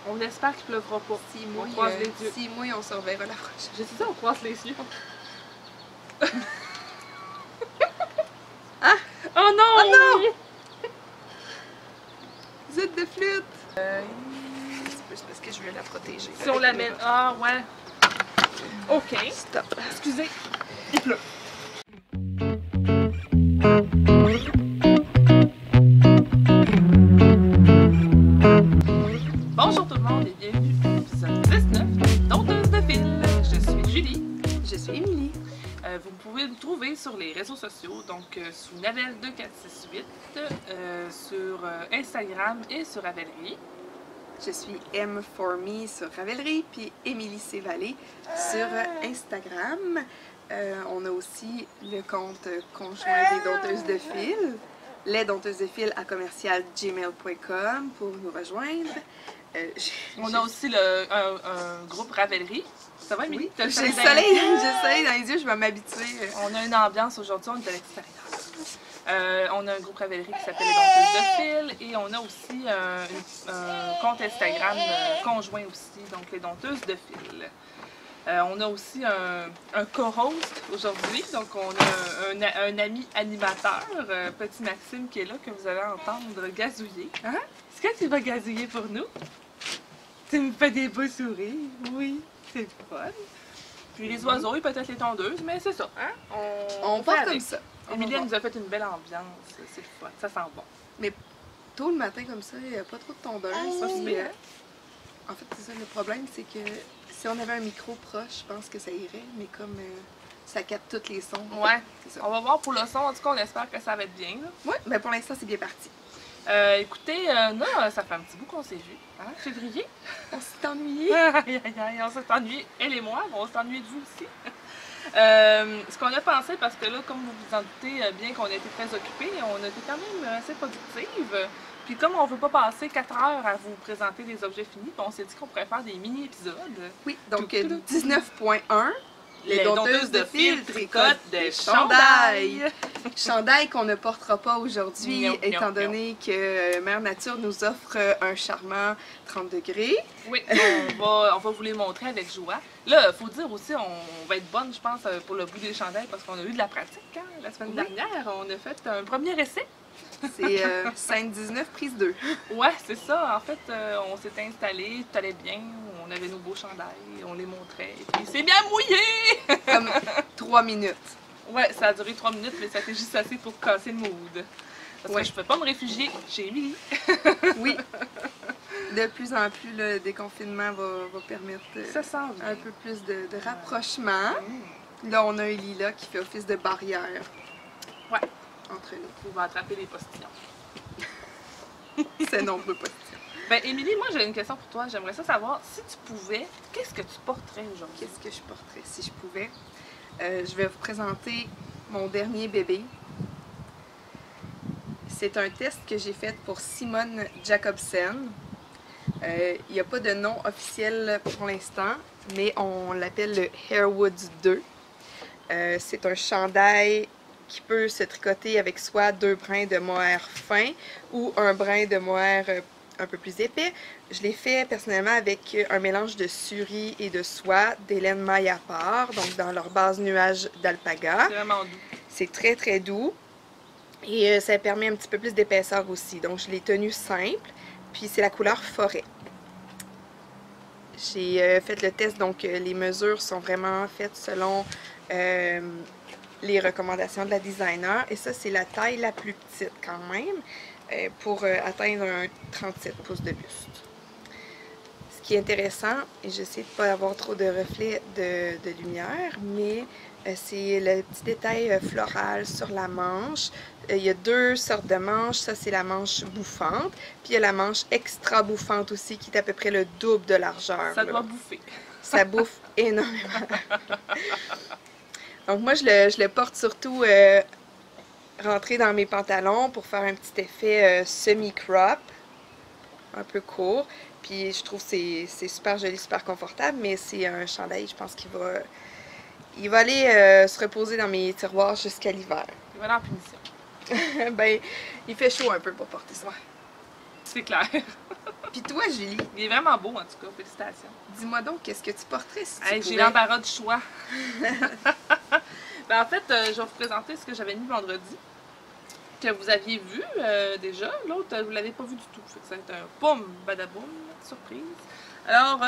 On espère qu'il pleuvra pas. Si On croise les yeux. Si mouille, on se reverra la prochaine. Je sais ça, on croise les yeux. Ah! Oh non! Oh non! Zut de flûte! C'est parce que je veux la protéger. Si on l'amène. Ah ouais. Ok. Stop. Excusez. Il pleut. Bonjour tout le monde et bienvenue à l'épisode 19 de Donteuse de fil. Je suis Julie. Je suis Émilie. Vous pouvez nous trouver sur les réseaux sociaux, donc sous Navel2468, sur Instagram et sur Ravelry. Je suis M4Me sur Ravelry, puis Émilie Cévalé sur Instagram. On a aussi le compte conjoint des Dompteuses de fil, lesdompteusesdefil@gmail.com pour nous rejoindre. On a aussi un groupe Ravelry. Ça va, Émilie? Oui, j'ai le soleil dans les yeux, je vais m'habituer. On a une ambiance aujourd'hui, on est à l'extérieur. On a un groupe Ravelry qui s'appelle Les Dompteuses de fil et on a aussi un compte Instagram conjoint aussi, donc Les Dompteuses de fil. On a aussi un co-host aujourd'hui, donc on a un ami animateur, petit Maxime, qui est là, que vous allez entendre gazouiller. Hein? Est-ce que tu vas gazouiller pour nous? Tu me fais des beaux sourires, oui, c'est fun. Puis les oiseaux et peut-être les tondeuses, mais c'est ça, hein? On part comme ça. Émilie nous a fait une belle ambiance, c'est le fun, ça sent bon. Mais tôt le matin comme ça, il n'y a pas trop de tondeuses. En fait, c'est ça le problème, c'est que si on avait un micro proche, je pense que ça irait, mais comme ça capte tous les sons. Ouais, c'est ça. On va voir pour le son, en tout cas on espère que ça va être bien. Là. Ouais, mais pour l'instant c'est bien parti. Écoutez, là, ça fait un petit bout qu'on s'est vu, hein, février. On s'est ennuyé. Aïe, aïe, aïe, on s'est ennuyé, elle et moi, on s'est ennuyé de vous aussi. Ce qu'on a pensé, parce que là, comme vous vous en doutez bien qu'on a été très occupés, on a été quand même assez productive. Puis comme on ne veut pas passer 4 heures à vous présenter des objets finis, on s'est dit qu'on pourrait faire des mini-épisodes. Oui, donc 19.1. Les dompteuses de fil tricotent des chandails. Chandails qu'on ne portera pas aujourd'hui, étant donné non. que Mère Nature nous offre un charmant 30 degrés. Oui, on va vous les montrer avec joie. Là, il faut dire aussi, on va être bonne, je pense, pour le bout des chandails, parce qu'on a eu de la pratique. Hein? La semaine dernière, on a fait un premier essai. C'est scène 19, prise 2. Ouais, c'est ça. En fait, on s'était installé, tout allait bien, on avait nos beaux chandails, on les montrait, et puis c'est bien mouillé! Comme 3 minutes. Ouais, ça a duré 3 minutes, mais ça fait juste assez pour casser le mood. Parce que je ne peux pas me réfugier chez Émilie. Oui. De plus en plus, le déconfinement va permettre un peu plus de rapprochement. Là, on a Elila qui fait office de barrière. Ouais. Entre nous. Pour attraper les postillons. C'est nombreux postillons. Ben, Émilie, moi j'ai une question pour toi. J'aimerais ça savoir, si tu pouvais, qu'est-ce que tu porterais aujourd'hui? Qu'est-ce que je porterais si je pouvais? Je vais vous présenter mon dernier bébé. C'est un test que j'ai fait pour Simone Jacobsen. Il n'y a pas de nom officiel pour l'instant, mais on l'appelle le Harewood 2. C'est un chandail qui peut se tricoter avec soit 2 brins de mohair fin ou un brin de mohair un peu plus épais. Je l'ai fait personnellement avec un mélange de suri et de soie d'Hélène Maillard, donc dans leur base nuage d'alpaga. C'est vraiment doux. C'est très très doux et ça permet un petit peu plus d'épaisseur aussi. Donc je l'ai tenu simple, puis c'est la couleur forêt. J'ai fait le test, donc les mesures sont vraiment faites selon les recommandations de la designer. Et ça, c'est la taille la plus petite quand même pour atteindre un 37 pouces de buste. Ce qui est intéressant, et je sais de ne pas avoir trop de reflets de lumière, mais c'est le petit détail floral sur la manche. Il y a 2 sortes de manches. Ça, c'est la manche bouffante. Puis il y a la manche extra bouffante aussi, qui est à peu près le double de largeur. Ça doit bouffer. Ça bouffe énormément. Donc moi, je le porte surtout rentré dans mes pantalons pour faire un petit effet semi-crop, un peu court. Puis je trouve que c'est super joli, super confortable, mais c'est un chandail, je pense qu'il va aller se reposer dans mes tiroirs jusqu'à l'hiver. Il va aller en punition. Ben, il fait chaud un peu pour porter ça. C'est clair. Puis toi, Julie, Il est vraiment beau, en tout cas. Félicitations. dis-moi donc, qu'est-ce que tu porterais si tu Hey, j'ai pouvais? l'embarras du choix. Ben, en fait, je vais vous présenter ce que j'avais mis vendredi, que vous aviez vu déjà. L'autre, vous ne l'avez pas vu du tout. Fait que ça va être un poum, badaboum, surprise. Alors,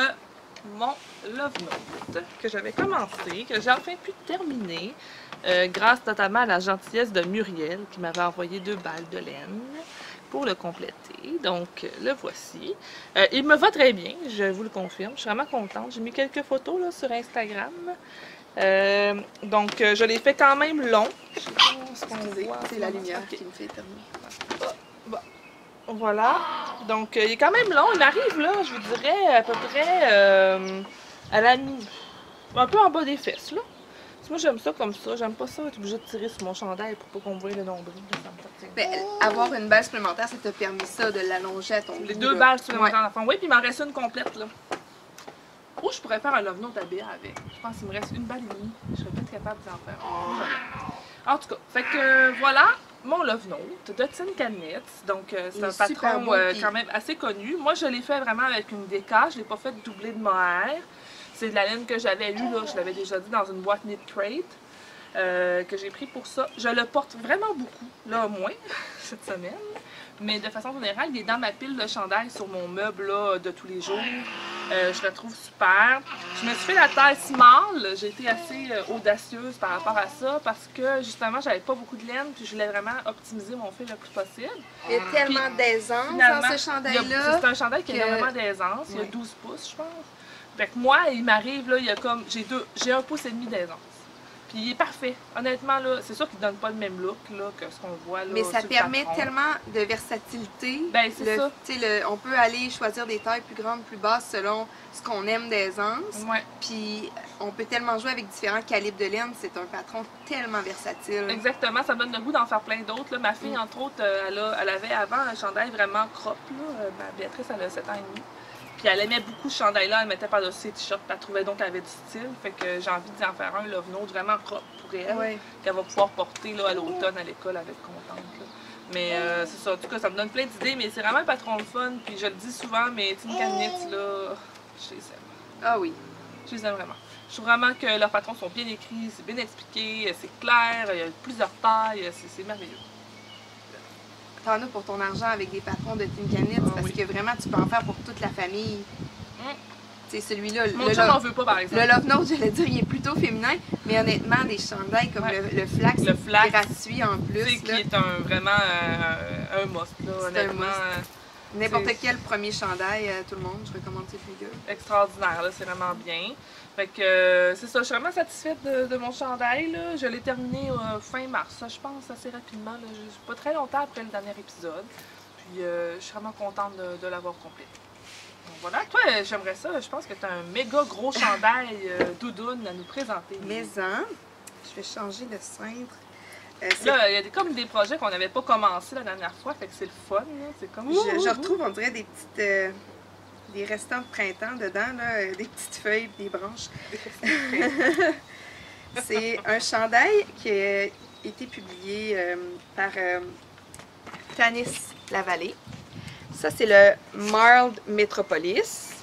mon Love Note, que j'avais commencé, que j'ai enfin pu terminer, grâce notamment à la gentillesse de Muriel, qui m'avait envoyé 2 balles de laine pour le compléter. Donc, le voici. Il me va très bien, je vous le confirme. Je suis vraiment contente. J'ai mis quelques photos là, sur Instagram. Donc, je l'ai fait quand même long. Je sais pas ce qu'on voit. C'est la lumière Ok. qui me fait terminer. Bon. Voilà. Donc, il est quand même long. Il arrive là, je vous dirais, à peu près à la un peu en bas des fesses, là. Moi, j'aime ça comme ça. J'aime pas ça être obligée de tirer sur mon chandail pour pas qu'on voie le nombril. Ça me tente. Ben, avoir une balle supplémentaire, ça t'a permis ça, de l'allonger à ton Les bout, 2 là. balles supplémentaires d'enfant. Oui, puis il m'en reste une complète, là. Ou je pourrais faire un love note à BA avec. Je pense qu'il me reste 1 balle et demie. Je serais peut-être capable d'en faire un. En tout cas, fait que voilà mon love note de Tin Knits. Donc, c'est un super patron beau, puis- quand même assez connu. Moi, je l'ai fait vraiment avec une déca. Je l'ai pas fait doubler de mohair. C'est de la laine que j'avais eue, là. Je l'avais déjà dit dans une boîte Knit Crate. Que j'ai pris pour ça. Je le porte vraiment beaucoup, là moins, cette semaine. Mais de façon générale, il est dans ma pile de chandail sur mon meuble là, de tous les jours. Je le trouve super. Je me suis fait la taille small. J'ai été assez audacieuse par rapport à ça parce que justement, j'avais pas beaucoup de laine puis je voulais vraiment optimiser mon fil le plus possible. Il y a tellement d'aisance dans Finalement, ce chandail-là. c'est un chandail qui a que- énormément d'aisance. Il y a Oui. 12 pouces, je pense. Fait que moi, il m'arrive, là, il y a comme. J'ai 1,5 pouce d'aisance. Puis il est parfait. Honnêtement, là, c'est sûr qu'il donne pas le même look là, que ce qu'on voit là. Mais ça sur le permet patron. tellement de versatilité. Ben, c'est ça. On peut aller choisir des tailles plus grandes, plus basses selon ce qu'on aime d'aisance. Ouais, Puis on peut tellement jouer avec différents calibres de laine. C'est un patron tellement versatile. exactement. Ça me donne le goût d'en faire plein d'autres. là. Ma fille, entre autres, elle avait avant un chandail vraiment crop. Là. Béatrice, elle a 7 ans et demi. Puis elle aimait beaucoup ce chandail-là. Elle mettait par-dessus ses t-shirts. Elle trouvait donc qu'elle avait du style. Fait que j'ai envie d'en faire un Love Note vraiment crop pour elle. Ouais. Qu'elle va pouvoir porter là, à l'automne à l'école. Elle va être contente. Là. Mais c'est ça. En tout cas, ça me donne plein d'idées. Mais c'est vraiment un patron le fun. Puis je le dis souvent, mais Tin Knits, là, je les aime. Ah oui. Je les aime vraiment. Je trouve vraiment que leurs patrons sont bien écrits, c'est bien expliqué, c'est clair, il y a plusieurs tailles, c'est merveilleux. T'en as pour ton argent avec des patrons de Tin Knits parce oui. que vraiment, tu peux en faire pour toute la famille. C'est celui-là. Mon chum n'en veut pas, par exemple. Le Love Note, j'allais dire, il est plutôt féminin, mais honnêtement, des chandails comme Ouais. le flax, Le flax, gratuit en Tu sais, plus. qui là. est vraiment un must, là, C'est un honnêtement. must. N'importe c'est- quel premier chandail, tout le monde, je recommande ces figures. Extraordinaire, là, c'est vraiment bien. Fait que c'est ça, je suis vraiment satisfaite de mon chandail, là. Je l'ai terminé fin mars, ça, je pense, assez rapidement, là. Pas très longtemps après le dernier épisode. Puis je suis vraiment contente de l'avoir complété. Donc voilà, toi, j'aimerais ça, je pense que tu as un méga gros chandail doudoune à nous présenter. Maison, je vais changer de cintre. Là, il y a comme des projets qu'on n'avait pas commencé la dernière fois, fait que c'est le fun, là. C'est comme... je retrouve, on dirait, des petites... des restants de printemps dedans, là, des petites feuilles, des branches. C'est un chandail qui a été publié par Tanis Lavallée. Ça, c'est le Mild Metropolis.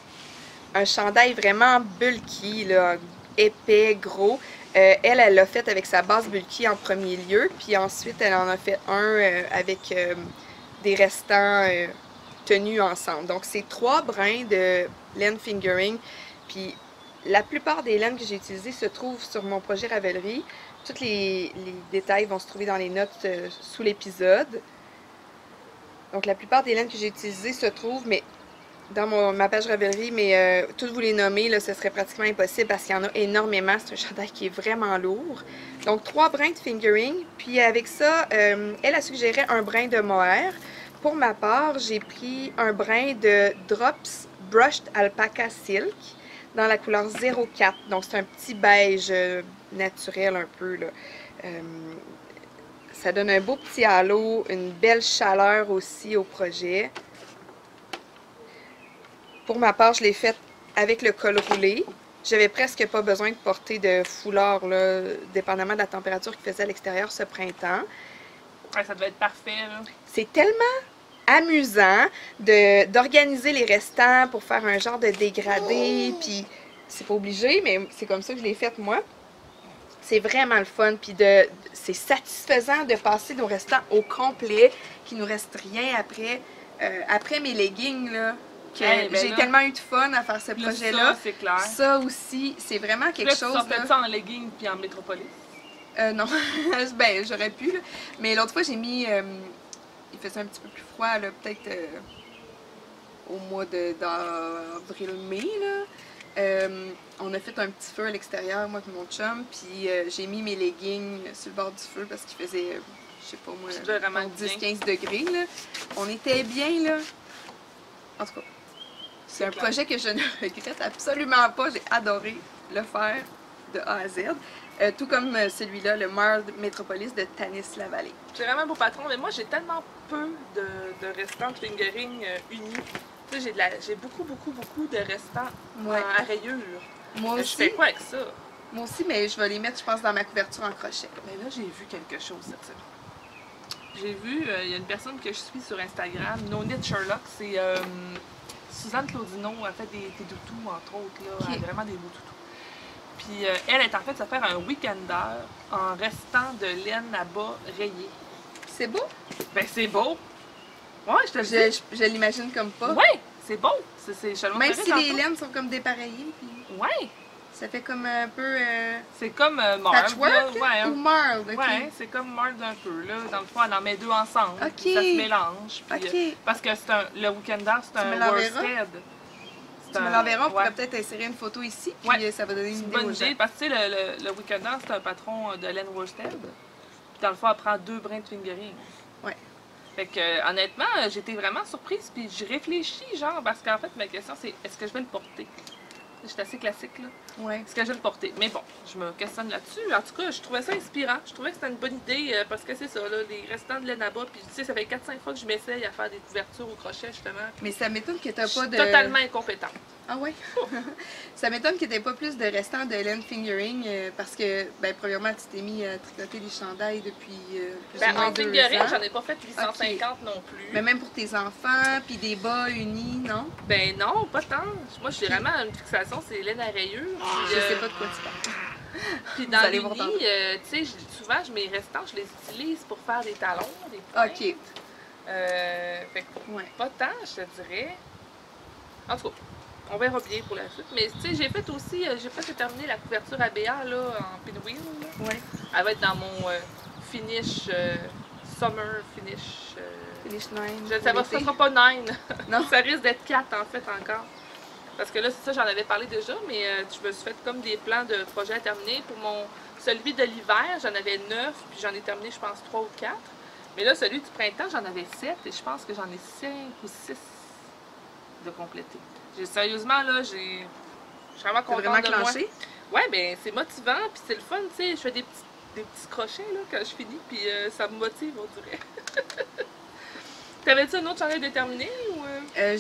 Un chandail vraiment bulky, là, épais, gros. Elle l'a fait avec sa base bulky en premier lieu, puis ensuite, elle en a fait un avec des restants tenus ensemble. Donc, c'est 3 brins de laine fingering, puis la plupart des laines que j'ai utilisées se trouvent sur mon projet Ravelry. Tous les détails vont se trouver dans les notes sous l'épisode. Donc, la plupart des laines que j'ai utilisées se trouvent dans ma page Ravelry, mais toutes vous les nommer, là, ce serait pratiquement impossible parce qu'il y en a énormément. C'est un chandail qui est vraiment lourd. Donc, 3 brins de fingering. Puis avec ça, elle a suggéré un brin de mohair. Pour ma part, j'ai pris un brin de Drops Brushed Alpaca Silk dans la couleur 04. Donc, c'est un petit beige naturel un peu, là. Ça donne un beau petit halo, une belle chaleur aussi au projet. Pour ma part, je l'ai faite avec le col roulé. J'avais presque pas besoin de porter de foulard, là, dépendamment de la température qu'il faisait à l'extérieur ce printemps. Ouais, ça devait être parfait, là. C'est tellement amusant d'organiser les restants pour faire un genre de dégradé, puis c'est pas obligé, mais c'est comme ça que je l'ai fait moi. C'est vraiment le fun, puis c'est satisfaisant de passer nos restants au complet, qu'il nous reste rien après. Après mes leggings, là, que j'ai tellement eu de fun à faire ce projet-là. Ça, c'est clair. Ça aussi, c'est vraiment quelque chose. Tu sortais ça en leggings puis en métropolis? Non, ben j'aurais pu, là. Mais l'autre fois, j'ai mis... il faisait un petit peu plus froid, là, peut-être au mois d'avril-mai, là. On a fait un petit feu à l'extérieur, moi et mon chum, puis j'ai mis mes leggings sur le bord du feu parce qu'il faisait, je sais pas moi, 10-15 degrés, là. On était bien, là. En tout cas, c'est un projet que je ne regrette absolument pas. J'ai adoré le faire de A à Z. Tout comme celui-là, le Marl Metropolis de Tanis Lavallée. J'ai vraiment beau patron, mais moi j'ai tellement peu de restants de fingering unis. Tu sais, j'ai beaucoup de restants à rayures. Moi aussi. Je fais quoi avec ça? Moi aussi, mais je vais les mettre, je pense, dans ma couverture en crochet. Mais là, j'ai vu quelque chose cette semaine. J'ai vu, il y a une personne que je suis sur Instagram, No Knit Sherlock, c'est Suzanne Claudino, elle fait des doutous, entre autres, là, elle a vraiment des beaux doutous. Puis elle est en fait à faire un week-ender en restant de laine à bas rayée. C'est beau? Ben c'est beau! Ouais, je te le dis. Je l'imagine comme pas. Ouais, c'est beau! Même si les laines sont comme dépareillées. Puis... Ouais! Ça fait comme un peu... c'est comme Marl. Patchwork, ouais, ou Marl, ok. Ouais, c'est comme Marl un peu, là. Dans le fond, on en met deux ensemble. Ok. Ça se mélange. Puis, parce que le week-ender, c'est un worsted. Tu me l'enverras, on pourrait peut-être insérer une photo ici, puis ça va donner une idée aux gens. Parce que tu sais, le week-ender, c'est un patron de laine worsted. Puis dans le fond, elle prend 2 brins de fingering. Ouais. Fait que, honnêtement, j'étais vraiment surprise, puis je réfléchis, genre, parce qu'en fait, ma question, c'est est-ce que je vais le porter? C'est assez classique, là. Ouais. Est-ce que je vais le porter? Mais bon, je me questionne là-dessus. En tout cas, je trouvais ça inspirant. Je trouvais que c'était une bonne idée parce que c'est ça, là, les restants de laine à bas. Puis tu sais, ça fait 4-5 fois que je m'essaye à faire des couvertures au crochet, justement. Mais ça m'étonne que t'as pas de... totalement incompétente. Ah ouais? Ça m'étonne que t'aies pas plus de restants de laine fingering parce que, ben, premièrement, tu t'es mis à tricoter les chandails depuis plus ou moins 2 ans. En fingering, j'en ai pas fait 850 non plus. Mais même pour tes enfants, puis des bas unis, non? Ben non, pas tant. Moi, j'ai vraiment une fixation, c'est laine à rayures. Je sais pas de quoi tu parles. Puis dans les lits, tu sais, souvent, mes restants, je les utilise pour faire des talons, des pointes. OK. Fait que pas tant, je te dirais. En tout cas, on verra bien pour la suite. Mais tu sais, j'ai fait aussi, j'ai presque terminé la couverture ABA là, en pinwheel. Ouais. Elle va être dans mon finish, summer finish. Finish 9. Ça sera pas 9. Non. Ça risque d'être 4 en fait encore. Parce que là, c'est ça, j'en avais parlé déjà, mais je me suis fait comme des plans de projets à terminer. Pour celui de l'hiver, j'en avais 9, puis j'en ai terminé, je pense, 3 ou 4. Mais là, celui du printemps, j'en avais 7, et je pense que j'en ai 5 ou 6 de compléter. Sérieusement, là, je suis vraiment contente de moi. Vraiment clenché? Ouais, ben c'est motivant, puis c'est le fun, tu sais. Je fais des petits crochets, là, quand je finis, puis ça me motive, on dirait. T'avais-tu un autre chandail déterminé ou...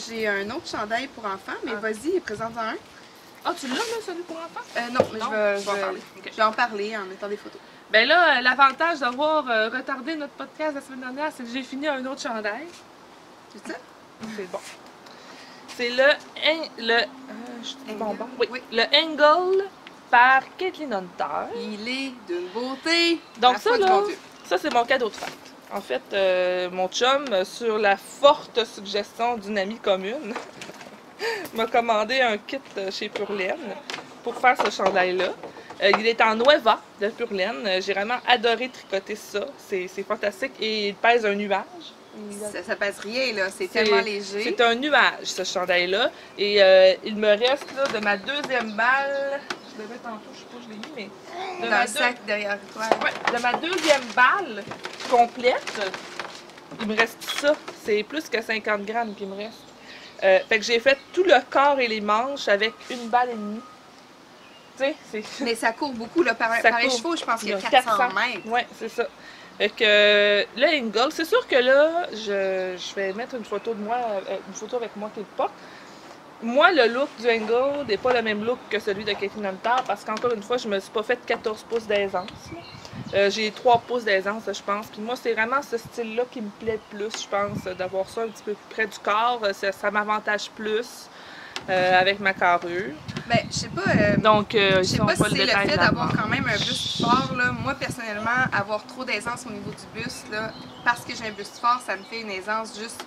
J'ai un autre chandail pour enfants, mais vas-y, présente-en un. Ah, tu l'as, là, celui pour enfants? Non, mais je vais en parler en mettant des photos. Ben là, l'avantage d'avoir retardé notre podcast la semaine dernière, c'est que j'ai fini un autre chandail. C'est ça? C'est bon. C'est le Angle par Caitlin Hunter. Il est d'une beauté. Donc ça c'est mon cadeau de fête. En fait, mon chum, sur la forte suggestion d'une amie commune, m'a commandé un kit chez Purlaine pour faire ce chandail-là. Il est en Nueva de Purlaine. J'ai vraiment adoré tricoter ça. C'est fantastique et il pèse un nuage. Ça pèse rien, là. C'est tellement léger. C'est un nuage, ce chandail-là. Et il me reste là, de ma deuxième balle. Je l'avais tantôt, je sais pas, je l'ai mis, mais. Dans le sac derrière toi. Ouais, de ma deuxième balle complète, il me reste ça. C'est plus que 50 grammes qu'il me reste. Fait que j'ai fait tout le corps et les manches avec une balle et demie. Tu sais, mais ça court beaucoup, là. Par les chevaux, je pense qu'il y a 400 mètres. Oui, c'est ça. Fait que le Angle, c'est sûr que là, je vais mettre une photo de moi, une photo avec moi qui le porte. Moi, le look du Angle n'est pas le même look que celui de Caitlin Hunter parce qu'encore une fois, je me suis pas fait 14 pouces d'aisance. J'ai 3 pouces d'aisance, je pense. Puis moi, c'est vraiment ce style-là qui me plaît plus, je pense, d'avoir ça un petit peu plus près du corps. Ça m'avantage plus avec ma carrure. Ben, je sais pas. Donc, je sais pas si le c'est le détail fait de la d'avoir barre. quand même un buste fort, là. Moi, personnellement, avoir trop d'aisance au niveau du buste, là, parce que j'ai un buste fort, ça me fait une aisance juste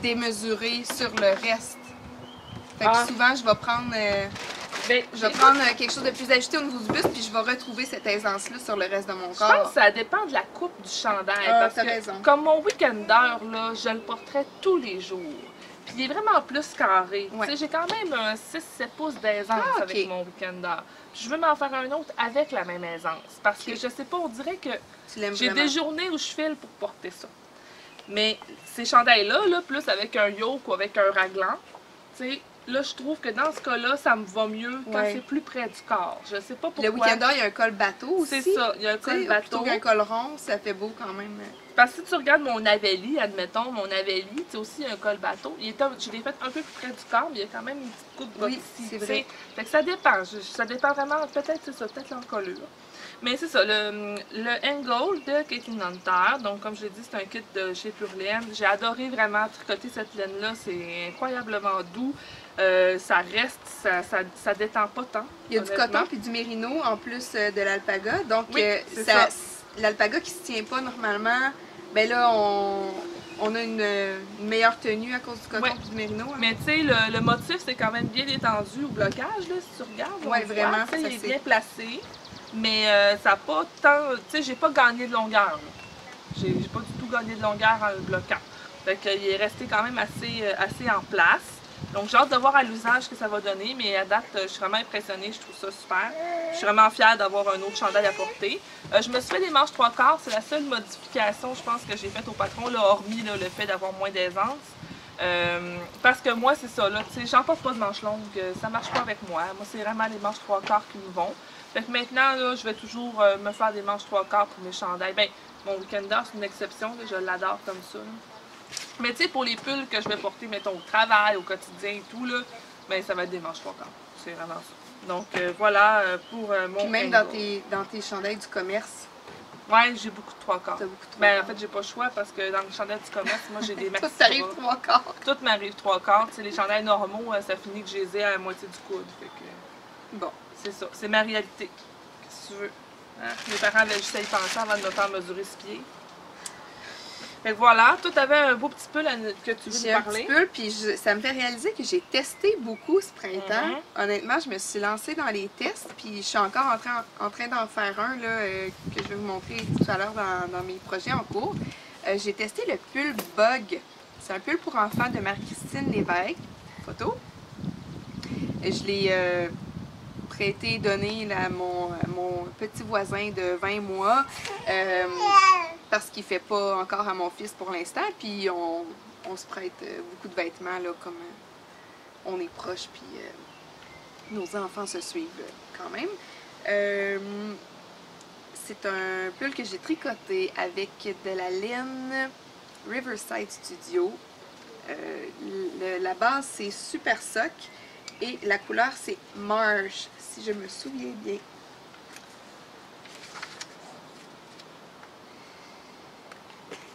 démesurée sur le reste. Fait que souvent, je vais prendre... quelque chose de plus ajusté au niveau du buste, puis je vais retrouver cette aisance-là sur le reste de mon corps. Je pense que ça dépend de la coupe du chandail. Parce que, comme mon week-ender, là, je le porterais tous les jours. Puis il est vraiment plus carré. Ouais. J'ai quand même un 6-7 pouces d'aisance avec mon week-ender. Je veux m'en faire un autre avec la même aisance. Parce que je sais pas, on dirait que j'ai des journées où je file pour porter ça. Mais ces chandails-là, là, plus avec un yoke ou avec un raglan, tu sais, là, je trouve que dans ce cas-là, ça me va mieux quand c'est plus près du corps. Je sais pas pourquoi. Le week-ender, il y a un col bateau aussi. C'est ça, il y a un col bateau. Plutôt qu'un col rond, ça fait beau quand même. Parce que si tu regardes mon Avélie, admettons, mon Avélie, c'est aussi un col bateau. Je l'ai fait un peu plus près du corps, mais il y a quand même une petite coupe de ici. C'est vrai. Fait que ça dépend. Ça dépend vraiment, peut-être c'est ça, peut-être l'encolure. Mais c'est ça, le Angle de Caitlin Hunter, donc comme je l'ai dit, c'est un kit de chez Pure Laine. J'ai adoré vraiment tricoter cette laine-là, c'est incroyablement doux. Ça reste, ça détend pas tant. Il y a du coton puis du mérino en plus de l'alpaga, donc l'alpaga qui se tient pas normalement, ben là on a une meilleure tenue à cause du coton et du mérino. Hein. Mais tu sais, le motif c'est quand même bien étendu au blocage, là, si tu regardes. Oui, vraiment. Il est bien placé. Mais ça n'a pas tant... Tu sais, j'ai pas gagné de longueur. J'ai pas du tout gagné de longueur en le bloquant. Fait qu'il est resté quand même assez en place. Donc j'ai hâte de voir à l'usage ce que ça va donner. Mais à date, je suis vraiment impressionnée. Je trouve ça super. Je suis vraiment fière d'avoir un autre chandail à porter. Je me suis fait des manches 3/4. C'est la seule modification, je pense, que j'ai faite au patron, là, hormis là, le fait d'avoir moins d'aisance. Parce que moi, c'est ça. J'en porte pas de manches longues. Ça marche pas avec moi. Moi, c'est vraiment les manches 3/4 qui me vont. Fait que maintenant, là, je vais toujours me faire des manches 3/4 pour mes chandails. Ben, mon week-ender, c'est une exception, là, je l'adore comme ça. Là. Mais tu sais, pour les pulls que je vais porter, mettons, au travail, au quotidien et tout, là, ben, ça va être des manches 3/4. C'est vraiment ça. Donc, voilà pour mon Puis même dans tes chandails du commerce. Ouais, j'ai beaucoup de 3/4. T'as beaucoup de 3/4. Ben, en fait, j'ai pas le choix parce que dans les chandails du commerce, moi, j'ai des maxi. Tout t'arrive 3/4. Tout m'arrive 3/4. Tu sais, les chandails normaux, ça finit que je les ai à la moitié du coude. Fait que... Bon. C'est ça, c'est ma réalité. Qu'est-ce que tu veux? Hein? Mes parents avaient juste à y penser avant de me faire mesurer 6 pieds. Fait que voilà, toi t'avais un beau petit pull que tu veux nous parler. J'ai un petit pull, puis ça me fait réaliser que j'ai testé beaucoup ce printemps. Honnêtement, je me suis lancée dans les tests, puis je suis encore en train d'en faire un là, que je vais vous montrer tout à l'heure dans mes projets en cours. J'ai testé le pull Bug. C'est un pull pour enfants de Marie-Christine Lévesque. Photo. Je l'ai prêté, donné à mon petit voisin de 20 mois parce qu'il ne fait pas encore à mon fils pour l'instant. Puis on se prête beaucoup de vêtements là, comme on est proches, puis nos enfants se suivent quand même. C'est un pull que j'ai tricoté avec de la laine Riverside Studio. La base c'est Super Sock. Et la couleur, c'est Marge, si je me souviens bien.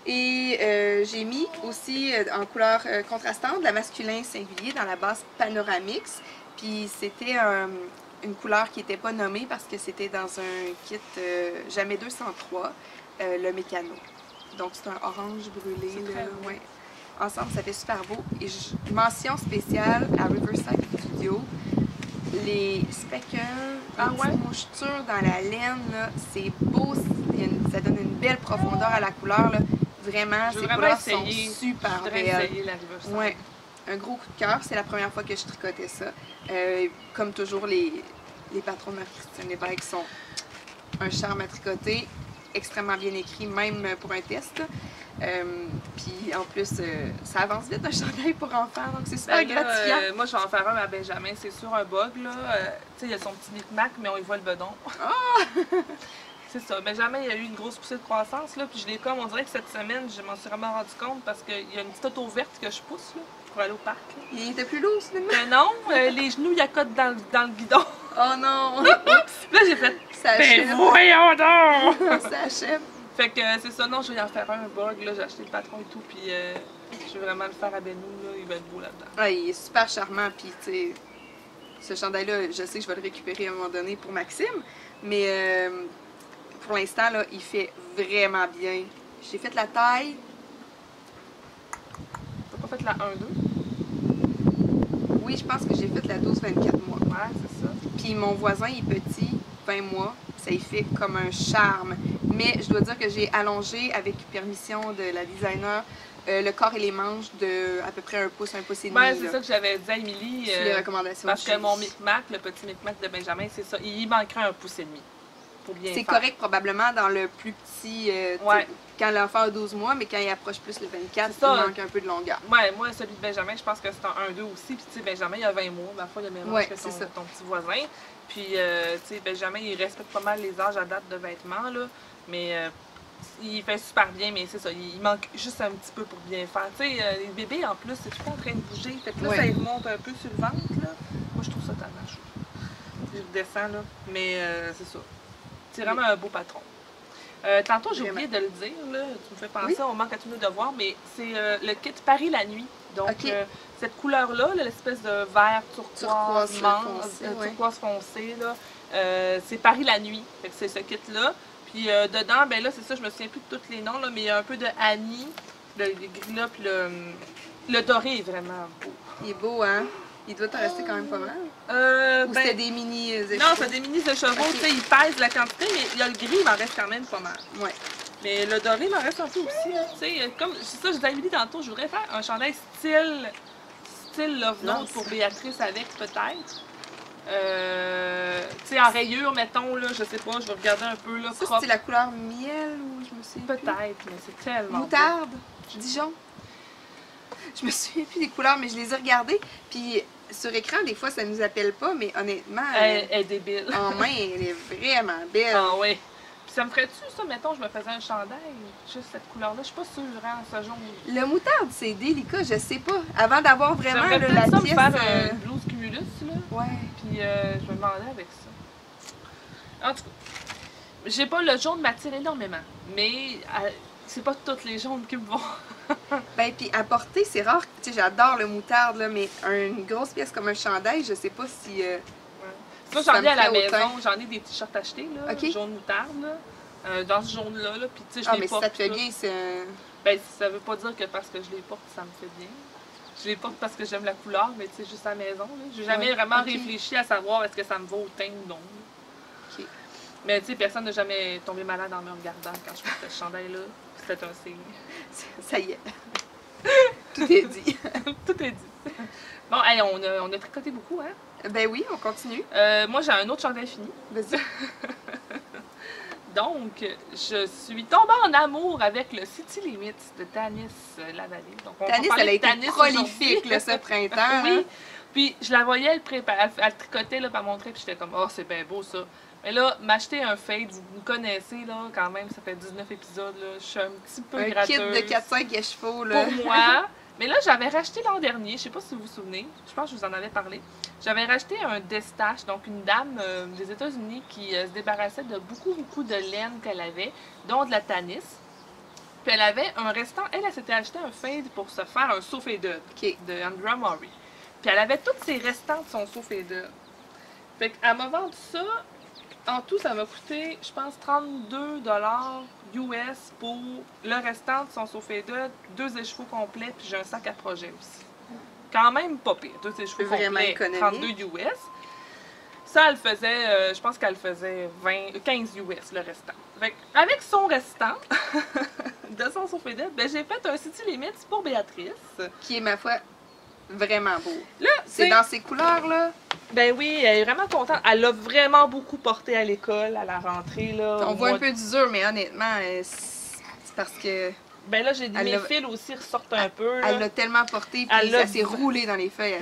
Et j'ai mis aussi en couleur contrastante la masculin singulier dans la base Panoramix. Puis c'était une couleur qui n'était pas nommée parce que c'était dans un kit Jamais 203, le mécano. Donc c'est un orange brûlé. Là, ouais. Ensemble, ça fait super beau. Et mention spéciale à Riverside Studio. Les speckles, les mouchetures dans la laine, c'est beau. Ça donne une belle profondeur à la couleur. Là. Vraiment, ces couleurs sont super belles. Ouais, un gros coup de cœur. C'est la première fois que je tricotais ça. Comme toujours, les patrons de Marie-Christine Lévesque sont un charme à tricoter. Extrêmement bien écrit, même pour un test. Puis en plus, ça avance vite un chandail pour enfants, donc c'est super gratifiant. Moi, je vais en faire un à Benjamin, c'est sur un bug, là. Tu sais, il y a son petit knick-knack, mais on y voit le bedon. C'est ça. Benjamin, il y a eu une grosse poussée de croissance, là, puis je l'ai comme, on dirait que cette semaine, je m'en suis vraiment rendu compte parce qu'il y a une petite auto verte que je pousse, là, pour aller au parc. Là. Il était plus lourd, finalement? Mais non, les genoux, il accotent dans le guidon. Oh non! Là, j'ai fait... ça achève. Ben voyons donc! Ça achève. Fait que c'est ça, non, je vais en faire un bug, là, j'ai acheté le patron et tout, puis je vais vraiment le faire à Benou, là, il va être beau là-dedans. Ouais, il est super charmant, puis tu sais, ce chandail-là, je sais que je vais le récupérer à un moment donné pour Maxime, mais pour l'instant, là, il fait vraiment bien. J'ai fait la taille. T'as pas fait la 1-2? Oui, je pense que j'ai fait la 12-24 mois. Ouais, c'est ça. Puis mon voisin il est petit, 20 mois, ça y fait comme un charme. Mais je dois dire que j'ai allongé, avec permission de la designer, le corps et les manches de à peu près un pouce et demi. Ouais, c'est ça que j'avais dit à Émilie. C'est les recommandations. Parce que mon Micmac, le petit Micmac de Benjamin, c'est ça, il manquerait un pouce et demi. C'est correct probablement dans le plus petit, ouais. Quand l'enfant a 12 mois, mais quand il approche plus le 24, ça, il manque un peu de longueur. Ouais, moi, celui de Benjamin, je pense que c'est un 1-2 aussi. Puis, tu sais, Benjamin, il a 20 mois. Ma foi, il a le même âge que ton petit voisin. Puis, tu sais, Benjamin, il respecte pas mal les âges à date de vêtements, là. Mais il fait super bien, mais c'est ça, il manque juste un petit peu pour bien faire. Tu sais, les bébés, en plus, c'est tout le temps en train de bouger. Fait que là, ça y remonte un peu sur le ventre, là. Moi, je trouve ça tellement chaud. Je redescends, là. Mais c'est ça. C'est vraiment un beau patron. Tantôt, j'ai oublié de le dire, là, tu me fais penser au manque à tous nos devoirs, mais c'est le kit Paris la nuit. Donc, cette couleur-là, l'espèce de vert turquoise foncé, là, c'est Paris la nuit. Fait que c'est ce kit-là. Puis dedans, ben là, c'est ça, je me souviens plus de tous les noms, là, mais il y a un peu de Annie, le gris-là, puis le doré est vraiment beau. Il est beau, hein? Il doit te rester quand même pas mal. Ou c'était des mini écheveaux? Non, c'est des mini écheveaux. Tu sais, ils pèsent la quantité, mais il y a le gris, il m'en reste quand même pas mal. Ouais. Mais le doré, il m'en reste un peu aussi. Tu sais, comme c'est ça, je vous avais dit tantôt, je voudrais faire un chandail style Love Note pour Béatrice avec, peut-être. Tu sais, en rayure, mettons, là, je sais pas, je vais regarder un peu, là, ça, c'est la couleur miel ou je me souviens plus? Peut-être, mais c'est tellement moutarde, Dijon. Je me souviens plus des couleurs, mais je les ai regardées. Puis sur écran, des fois, ça nous appelle pas, mais honnêtement, elle est débile. En main, elle est vraiment belle. Ah oui. Puis ça me ferait-tu, ça, mettons, je me faisais un chandail, juste cette couleur-là? Je suis pas sûre, hein, ce jaune. Le moutarde, c'est délicat, je sais pas. Avant d'avoir vraiment la pièce... me faire une blouse cumulus, là. Ouais. Puis je me demandais avec ça. En tout cas, j'ai pas le jaune m'attire énormément, mais c'est pas toutes les jaunes qui me vont. Ben, puis à porter, c'est rare. Tu sais, j'adore le moutarde, là, mais une grosse pièce comme un chandail, je sais pas si... Moi, j'en ai à la maison, j'en ai des t-shirts achetés, là, jaune moutarde, là, dans ce jaune-là, là, puis tu sais, je les porte. Mais si ça te fait bien, c'est... Ben, ça veut pas dire que parce que je les porte, ça me fait bien. Je les porte parce que j'aime la couleur, mais tu sais, juste à la maison, là. J'ai jamais vraiment réfléchi à savoir est-ce que ça me va au teint ou non. Mais tu sais, personne n'a jamais tombé malade en me regardant quand je portais ce chandail-là. C'était un signe. Ça y est. Tout est dit. Tout est dit. Bon, hey, on a tricoté beaucoup, hein? Ben oui, on continue. Moi, j'ai un autre chandail fini. Vas-y. Donc, je suis tombée en amour avec le City Limits de Tanis Lavallée. Donc, Tanis, elle a été prolifique là, ce printemps. Oui. Puis, je la voyais, elle tricotait, là, par montrer, puis j'étais comme, oh, c'est bien beau ça. Mais là, m'acheter un fade, vous me connaissez, là, quand même, ça fait 19 épisodes, là, je suis un petit peu gratteuse. Un kit de 4-5 écheveaux, là. Pour moi. Mais là, j'avais racheté l'an dernier, je sais pas si vous vous souvenez, je pense que je vous en avais parlé. J'avais racheté un Destache, donc une dame des États-Unis qui se débarrassait de beaucoup de laine qu'elle avait, dont de la Tanis. Puis elle avait un restant, elle s'était acheté un fade pour se faire un saut faded de Andrea Maury. Puis elle avait tous ses restants de son saut faded. Fait qu'elle m'a vendu ça. En tout, ça m'a coûté, je pense, 32$ US pour le restant de son sofa-là, 2 écheveaux complets, puis j'ai un sac à projet aussi. Quand même pas pire, 2 écheveaux complets, 32 US. Ça, elle faisait, je pense qu'elle faisait 15 US le restant. Fait avec son restant de son sofa-là, ben, j'ai fait un City Limits pour Béatrice. Qui est, ma foi, vraiment beau. Là, c'est dans ces couleurs-là. Ben oui, elle est vraiment contente. Elle l'a vraiment beaucoup porté à l'école, à la rentrée. Là, on voit un peu d'usure, mais honnêtement, c'est parce que... Ben là, j'ai dit mes fils aussi ressortent un peu. Elle l'a tellement porté, puis ça s'est roulé dans les feuilles.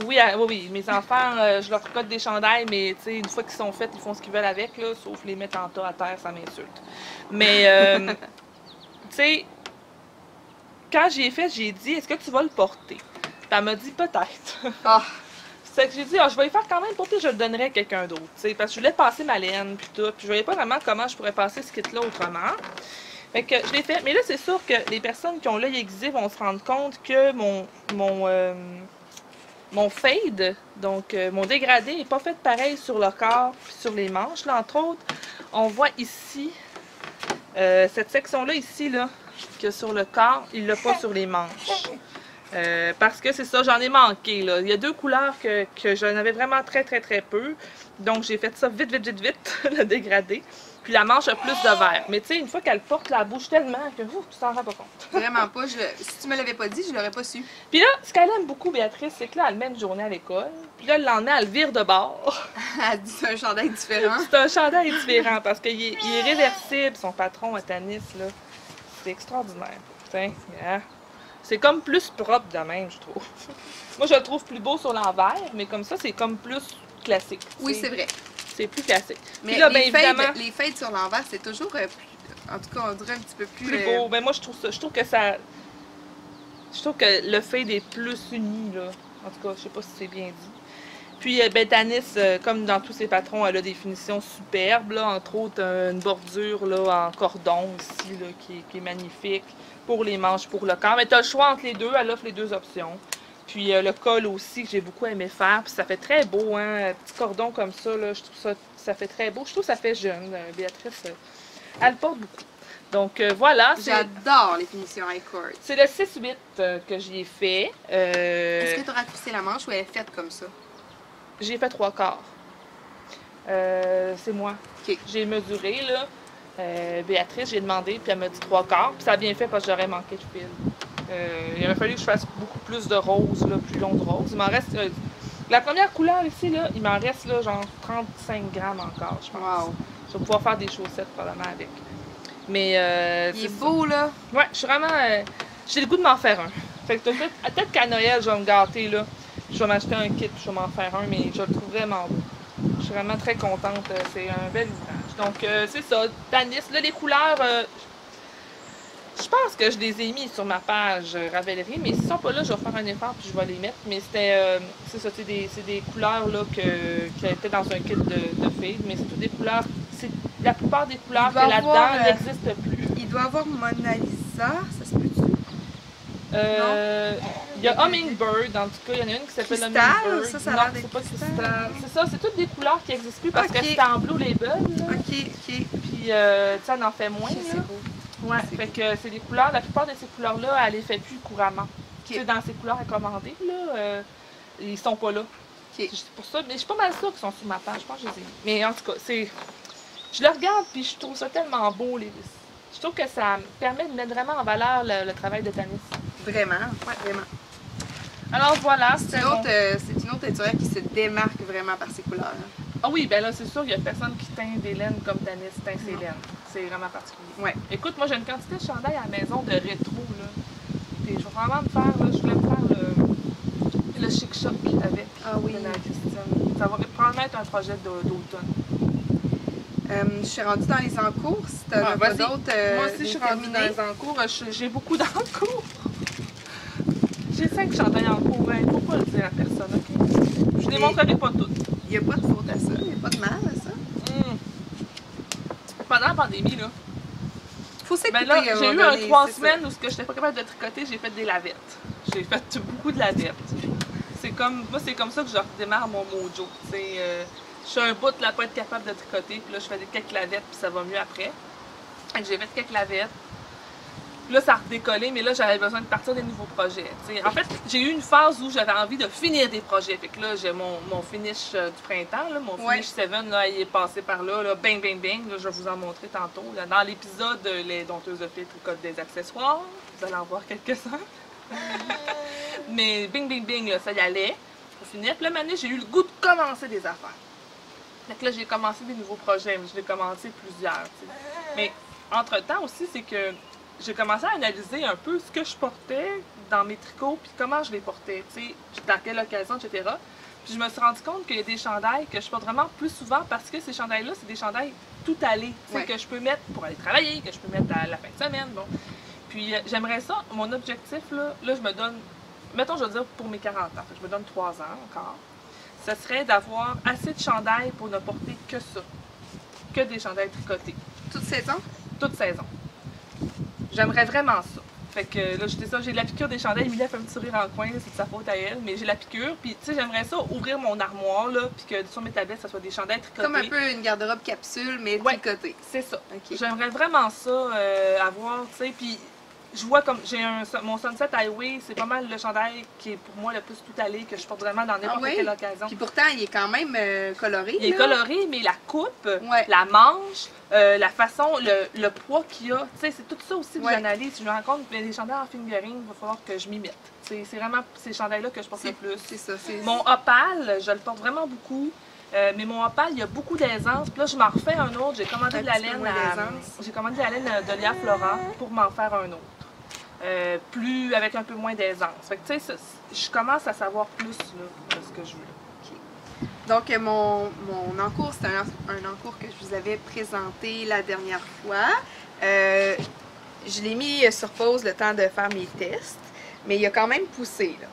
Oui, mes enfants, je leur tricote des chandails, mais tu sais, une fois qu'ils sont faits, ils font ce qu'ils veulent avec, là, sauf les mettre en tas à terre, ça m'insulte. Mais, tu sais, quand j'ai fait, j'ai dit, est-ce que tu vas le porter? Puis elle m'a dit, peut-être. Oh. C'est que j'ai dit, ah, je vais y faire quand même, pour que je le donnerais à quelqu'un d'autre. Parce que je voulais passer ma laine, puis tout. Puis je voyais pas vraiment comment je pourrais passer ce kit-là autrement. Fait que je l'ai fait. Mais là, c'est sûr que les personnes qui ont l'œil aiguisé vont se rendre compte que mon fade, donc mon dégradé, n'est pas fait pareil sur le corps puis sur les manches. Là, entre autres, on voit ici, cette section-là ici, là, que sur le corps, il l'a pas sur les manches. Parce que c'est ça, j'en ai manqué. Là. Il y a deux couleurs que j'en avais vraiment très peu. Donc j'ai fait ça vite, le dégradé. Puis la manche a plus de vert. Mais tu sais, une fois qu'elle porte la bouche tellement que tu t'en rends pas compte. Vraiment pas. Si tu me l'avais pas dit, je l'aurais pas su. Puis là, ce qu'elle aime beaucoup, Béatrice, c'est que là, elle met une journée à l'école. Puis là, le lendemain, elle vire de bord. Elle dit c'est un chandail différent. C'est un chandail différent parce qu'il est réversible, son patron à Tanis, là. C'est extraordinaire. Tiens, yeah. C'est comme plus propre de même, je trouve. Moi, je le trouve plus beau sur l'envers, mais comme ça, c'est comme plus classique. Oui, c'est vrai. C'est plus classique. Mais là, les, évidemment, les fades sur l'envers, c'est toujours plus, en tout cas, on dirait un petit peu plus beau. Ben moi, je trouve que ça... Je trouve que le fade est plus uni, là. En tout cas, je sais pas si c'est bien dit. Puis, ben, Tanis, comme dans tous ses patrons, elle a des finitions superbes, là. Entre autres, une bordure, là, en cordon ici, là, qui est magnifique. Pour les manches, pour le corps. Mais tu as le choix entre les deux, elle offre les deux options. Puis le col aussi, que j'ai beaucoup aimé faire. Puis ça fait très beau, hein. Un petit cordon comme ça, là, je trouve ça fait très beau. Je trouve que ça fait jeune. Béatrice, elle porte beaucoup. Donc voilà. J'adore les finitions high court. C'est le 6-8 que j'y ai fait. Est-ce que tu as raccourci la manche ou elle est faite comme ça? J'ai fait 3/4. C'est moi. Okay. J'ai mesuré, là. Béatrice, j'ai demandé, puis elle m'a dit 3/4. Puis ça a bien fait parce que j'aurais manqué de fil. Il aurait fallu que je fasse beaucoup plus de rose, là, plus long de rose. Il m'en reste. La première couleur ici, là, il m'en reste là, genre 35 grammes encore, je pense. Wow. Je vais pouvoir faire des chaussettes probablement avec. Mais. Il est beau, là. Ouais, je suis vraiment. J'ai le goût de m'en faire un. Fait que peut-être qu'à Noël, je vais me gâter, là. Je vais m'acheter un kit, je vais m'en faire un, mais je le trouve vraiment beau. Je suis vraiment très contente. C'est un bel ouvrage. Donc, c'est ça. Tanis. Là, les couleurs. Je pense que je les ai mis sur ma page Ravellerie, mais s'ils sont pas là, je vais faire un effort puis je vais les mettre. Mais c'était. C'est ça, c'est des couleurs là, qui étaient dans un kit de fade, mais c'est toutes des couleurs. La plupart des couleurs que là-dedans n'existent plus. Il doit avoir Mona Lisa, ça se peut-tu? Il y a Hummingbird, en tout cas, il y en a une qui s'appelle Hummingbird. Ça non, c'est pas Crystal. C'est ça, c'est toutes des couleurs qui n'existent plus parce que c'est en blue label. Là. Ok. Puis, ça en fait moins. C'est beau. Ouais, fait que c'est des couleurs, la plupart de ces couleurs-là, elle les fait plus couramment. Tu sais, dans ces couleurs recommandées, là, ils sont pas là. C'est pour ça, mais je suis pas mal sûre qu'ils sont sur ma page, je pense que je les ai mis. Mais en tout cas, je le regarde puis je trouve ça tellement beau, les vis. Je trouve que ça me permet de mettre vraiment en valeur le travail de Tanis. Vraiment, ouais, vraiment. Alors voilà, c'est une autre teinturière qui se démarque vraiment par ses couleurs. Ah oui, ben là, c'est sûr, il n'y a personne qui teint des laines comme Tanis teint ses laines. C'est vraiment particulier. Ouais. Écoute, moi, j'ai une quantité de chandail à la maison de rétro, là. Puis je vais vraiment me faire, là, je voulais me faire le chic choc avec Christine. Ça va probablement être un projet d'automne. Je suis rendue dans les encours. Si tu as pas d'autres. Moi aussi, je suis rendue dans les encours. J'ai beaucoup d'encours. J'ai 5 chandails en cours. Il ne faut pas le dire à personne, OK? Je ne les montrerai pas toutes. Il n'y a pas de faute à ça. Il n'y a pas de mal à ça. Pendant la pandémie, là. Faut s'écouter. Ben là, j'ai eu 3 semaines où je n'étais pas capable de tricoter. J'ai fait des lavettes. J'ai fait beaucoup de lavettes. Moi, c'est comme ça que je redémarre mon mojo. Je suis un bout là, pas être capable de tricoter, puis là, je fais quelques lavettes, puis ça va mieux après. J'ai fait quelques lavettes. Là, ça a redécollé, mais là, j'avais besoin de partir des nouveaux projets. T'sais. En fait, j'ai eu une phase où j'avais envie de finir des projets. Fait que là, j'ai mon finish du printemps, là, mon finish 7, là, il est passé par là, bang, bang, bang. Là, je vais vous en montrer tantôt. Là. Dans l'épisode, les dompteuses de fil tricotent des accessoires. Vous allez en voir quelques-uns. Mais bing, bing, bing, là, ça y allait. Pour finir. Puis là, maintenant, j'ai eu le goût de commencer des affaires. Fait que là, j'ai commencé des nouveaux projets. Je l'ai commencé plusieurs. T'sais. Mais entre-temps aussi, c'est que j'ai commencé à analyser un peu ce que je portais dans mes tricots, puis comment je les portais, tu sais, dans quelle occasion, etc. Puis je me suis rendu compte qu'il y a des chandails que je porte vraiment plus souvent parce que ces chandails-là, c'est des chandails tout allés, tu sais, que je peux mettre pour aller travailler, que je peux mettre à la fin de semaine, bon. Puis j'aimerais ça, mon objectif, là, je me donne, mettons, je veux dire pour mes 40 ans, je me donne 3 ans encore. ce serait d'avoir assez de chandails pour ne porter que ça. Que des chandails tricotés. Toute saison? Toute saison. J'aimerais vraiment ça. Fait que là, je dis ça, j'ai de la piqûre des chandails. Emilia fait un petit sourire en coin, c'est de sa faute à elle, mais j'ai la piqûre. Puis, tu sais, j'aimerais ça ouvrir mon armoire, là, puis que sur mes tablettes, ça soit des chandails tricotés. Comme un peu une garde-robe capsule, mais tricotée. C'est ça. Okay. J'aimerais vraiment ça avoir, tu sais. Puis, je vois comme j'ai mon Sunset Highway, c'est pas mal le chandail qui est pour moi le plus tout allé, que je porte vraiment dans n'importe quelle occasion. Puis pourtant, il est quand même coloré. Il est coloré, mais la coupe, la manche, la façon, le poids qu'il y a, tu sais, c'est tout ça aussi que j'analyse. Je me rends compte que les chandails en fingering, il va falloir que je m'y mette. C'est vraiment ces chandails-là que je porte le plus. C'est ça. Mon opale, je le porte vraiment beaucoup. Mais mon opale, il y a beaucoup d'aisance. Puis là, je m'en refais un autre. J'ai commandé de la laine de Lia Flora pour m'en faire un autre. Plus avec un peu moins d'aisance. Fait que tu sais, je commence à savoir plus là, de ce que je veux. Okay. Donc mon encours, c'est un encours que je vous avais présenté la dernière fois. Je l'ai mis sur pause le temps de faire mes tests, mais il a quand même poussé là.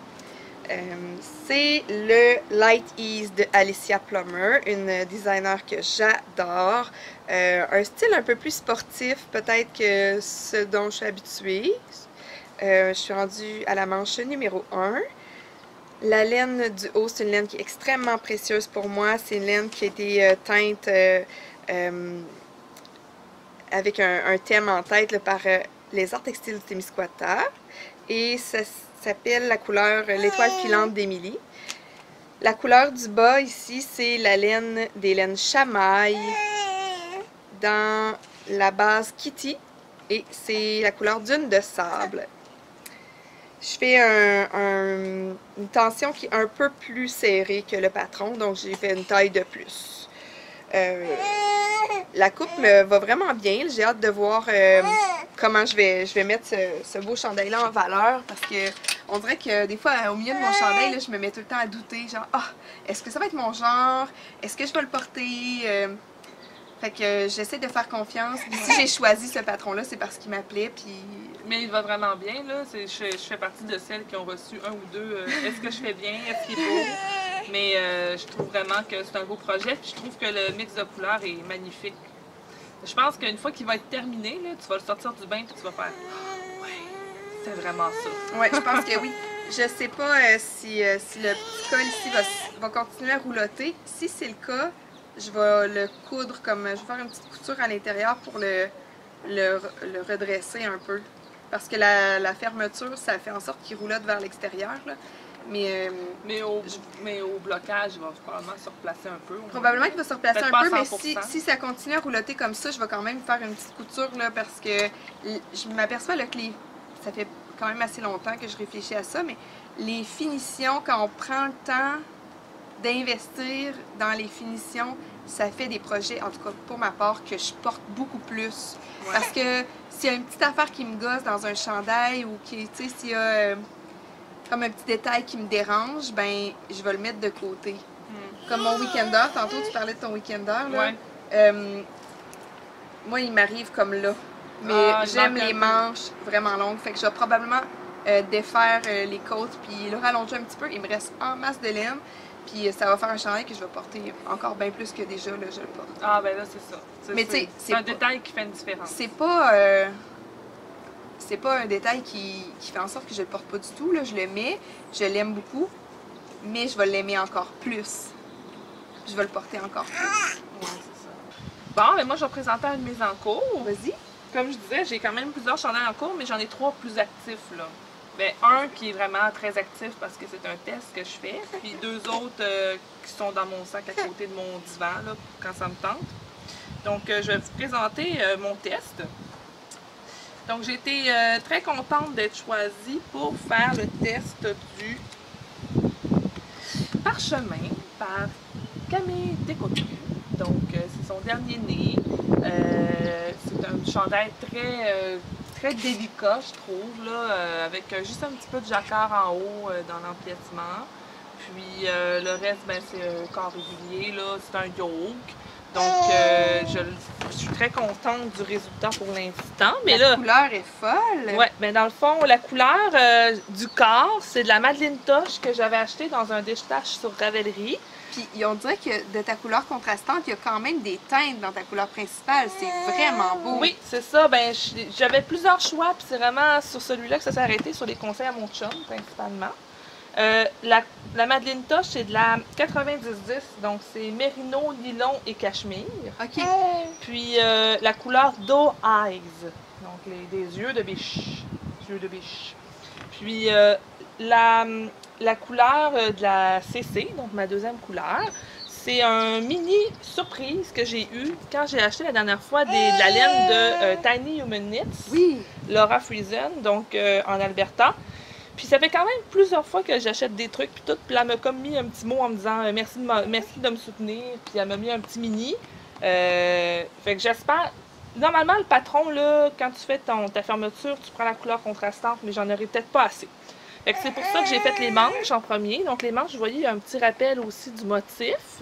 C'est le Light Ease de Alicia Plummer, une designer que j'adore. Un style un peu plus sportif peut-être que ce dont je suis habituée. Je suis rendue à la manche numéro 1. La laine du haut, c'est une laine qui est extrêmement précieuse pour moi. C'est une laine qui a été teinte avec un thème en tête là, par les arts textiles du Témiscouata. Et ça s'appelle la couleur l'étoile filante d'Émilie. La couleur du bas ici, c'est la laine des laines chamaille dans la base Kitty. Et c'est la couleur dune de sable. Je fais une tension qui est un peu plus serrée que le patron, donc j'ai fait une taille de plus. La coupe me va vraiment bien. J'ai hâte de voir comment je vais mettre ce beau chandail-là en valeur, parce que on dirait que des fois, au milieu de mon chandail, là, je me mets tout le temps à douter, genre, est-ce que ça va être mon genre? Est-ce que je vais le porter? Fait que j'essaie de faire confiance. Puis si j'ai choisi ce patron-là, c'est parce qu'il m'appelait. Puis... Mais il va vraiment bien, là. Je fais partie de celles qui ont reçu un ou deux. Est-ce que je fais bien? Est-ce qu'il est beau? Mais je trouve vraiment que c'est un beau projet. Puis je trouve que le mix de couleurs est magnifique. Je pense qu'une fois qu'il va être terminé, là, tu vas le sortir du bain et tu vas faire « Ouais, c'est vraiment ça. » Ouais, je pense que oui. Je sais pas si le petit col ici va continuer à roulotter. Si c'est le cas, je vais le coudre comme... Je vais faire une petite couture à l'intérieur pour le redresser un peu. Parce que la fermeture, ça fait en sorte qu'il roulotte vers l'extérieur. Mais au blocage, il va probablement se replacer un peu. Probablement qu'il va se replacer un peu, mais si ça continue à roulotter comme ça, je vais quand même faire une petite couture là, parce que je m'aperçois que ça fait quand même assez longtemps que je réfléchis à ça, mais les finitions, quand on prend le temps d'investir dans les finitions, ça fait des projets, en tout cas pour ma part, que je porte beaucoup plus. Ouais. Parce que s'il y a une petite affaire qui me gosse dans un chandail ou qui, tu sais, s'il y a comme un petit détail qui me dérange, ben je vais le mettre de côté. Comme mon weekender, tantôt tu parlais de ton weekender, là. Ouais. Moi, il m'arrive comme là. Mais j'aime les manches vraiment longues, fait que je vais probablement défaire les côtes puis le rallonger un petit peu. Il me reste en masse de laine. Puis ça va faire un chandail que je vais porter encore bien plus que déjà, là, je le porte. Ah, ben là, c'est ça. Mais tu sais, c'est un détail qui fait une différence. C'est pas un détail qui fait en sorte que je le porte pas du tout, là. Je le mets, je l'aime beaucoup, mais je vais l'aimer encore plus. Je vais le porter encore plus. Ouais, c'est ça. Bon, ben moi, je vais présenter un de mes encours. Vas-y. Comme je disais, j'ai quand même plusieurs chandails en cours, mais j'en ai 3 plus actifs, là. Ben, un qui est vraiment très actif parce que c'est un test que je fais, puis 2 autres qui sont dans mon sac à côté de mon divan là, quand ça me tente. Donc je vais vous présenter mon test. Donc j'ai été très contente d'être choisie pour faire le test du parchemin par Camille Descouture. Donc c'est son dernier né. C'est un chandail très délicat, je trouve, là, avec juste un petit peu de jacquard en haut dans l'empiècement. Puis le reste, ben, c'est un corps régulier, là, c'est un yoke. Donc, je suis très contente du résultat pour l'instant. Mais la là, couleur est folle. ouais, mais dans le fond, la couleur du corps, c'est de la Madeleine Toche que j'avais acheté dans un détache sur Ravelry. Puis on dirait que de ta couleur contrastante, il y a quand même des teintes dans ta couleur principale. C'est vraiment beau. Oui, c'est ça. Ben, j'avais plusieurs choix, puis c'est vraiment sur celui-là que ça s'est arrêté, sur les conseils à mon chum, principalement. La Madeleine Toche, c'est de la 90-10, donc c'est mérino, nylon et cachemire. OK. Puis la couleur Doe Eyes, donc des yeux de biche. Yeux de biche. Puis la couleur de la CC, donc ma deuxième couleur, c'est un mini surprise que j'ai eu quand j'ai acheté la dernière fois de la laine de Tiny Human Knits, Oui. Laura Friesen, donc en Alberta. Puis ça fait quand même plusieurs fois que j'achète des trucs, puis tout. Puis elle m'a comme mis un petit mot en me disant merci de me soutenir, puis elle m'a mis un petit mini. Fait que j'espère. Normalement, le patron, là, quand tu fais ta fermeture, tu prends la couleur contrastante, mais j'en aurais peut-être pas assez. Fait que c'est pour ça que j'ai fait les manches en premier. Donc les manches, vous voyez, il y a un petit rappel aussi du motif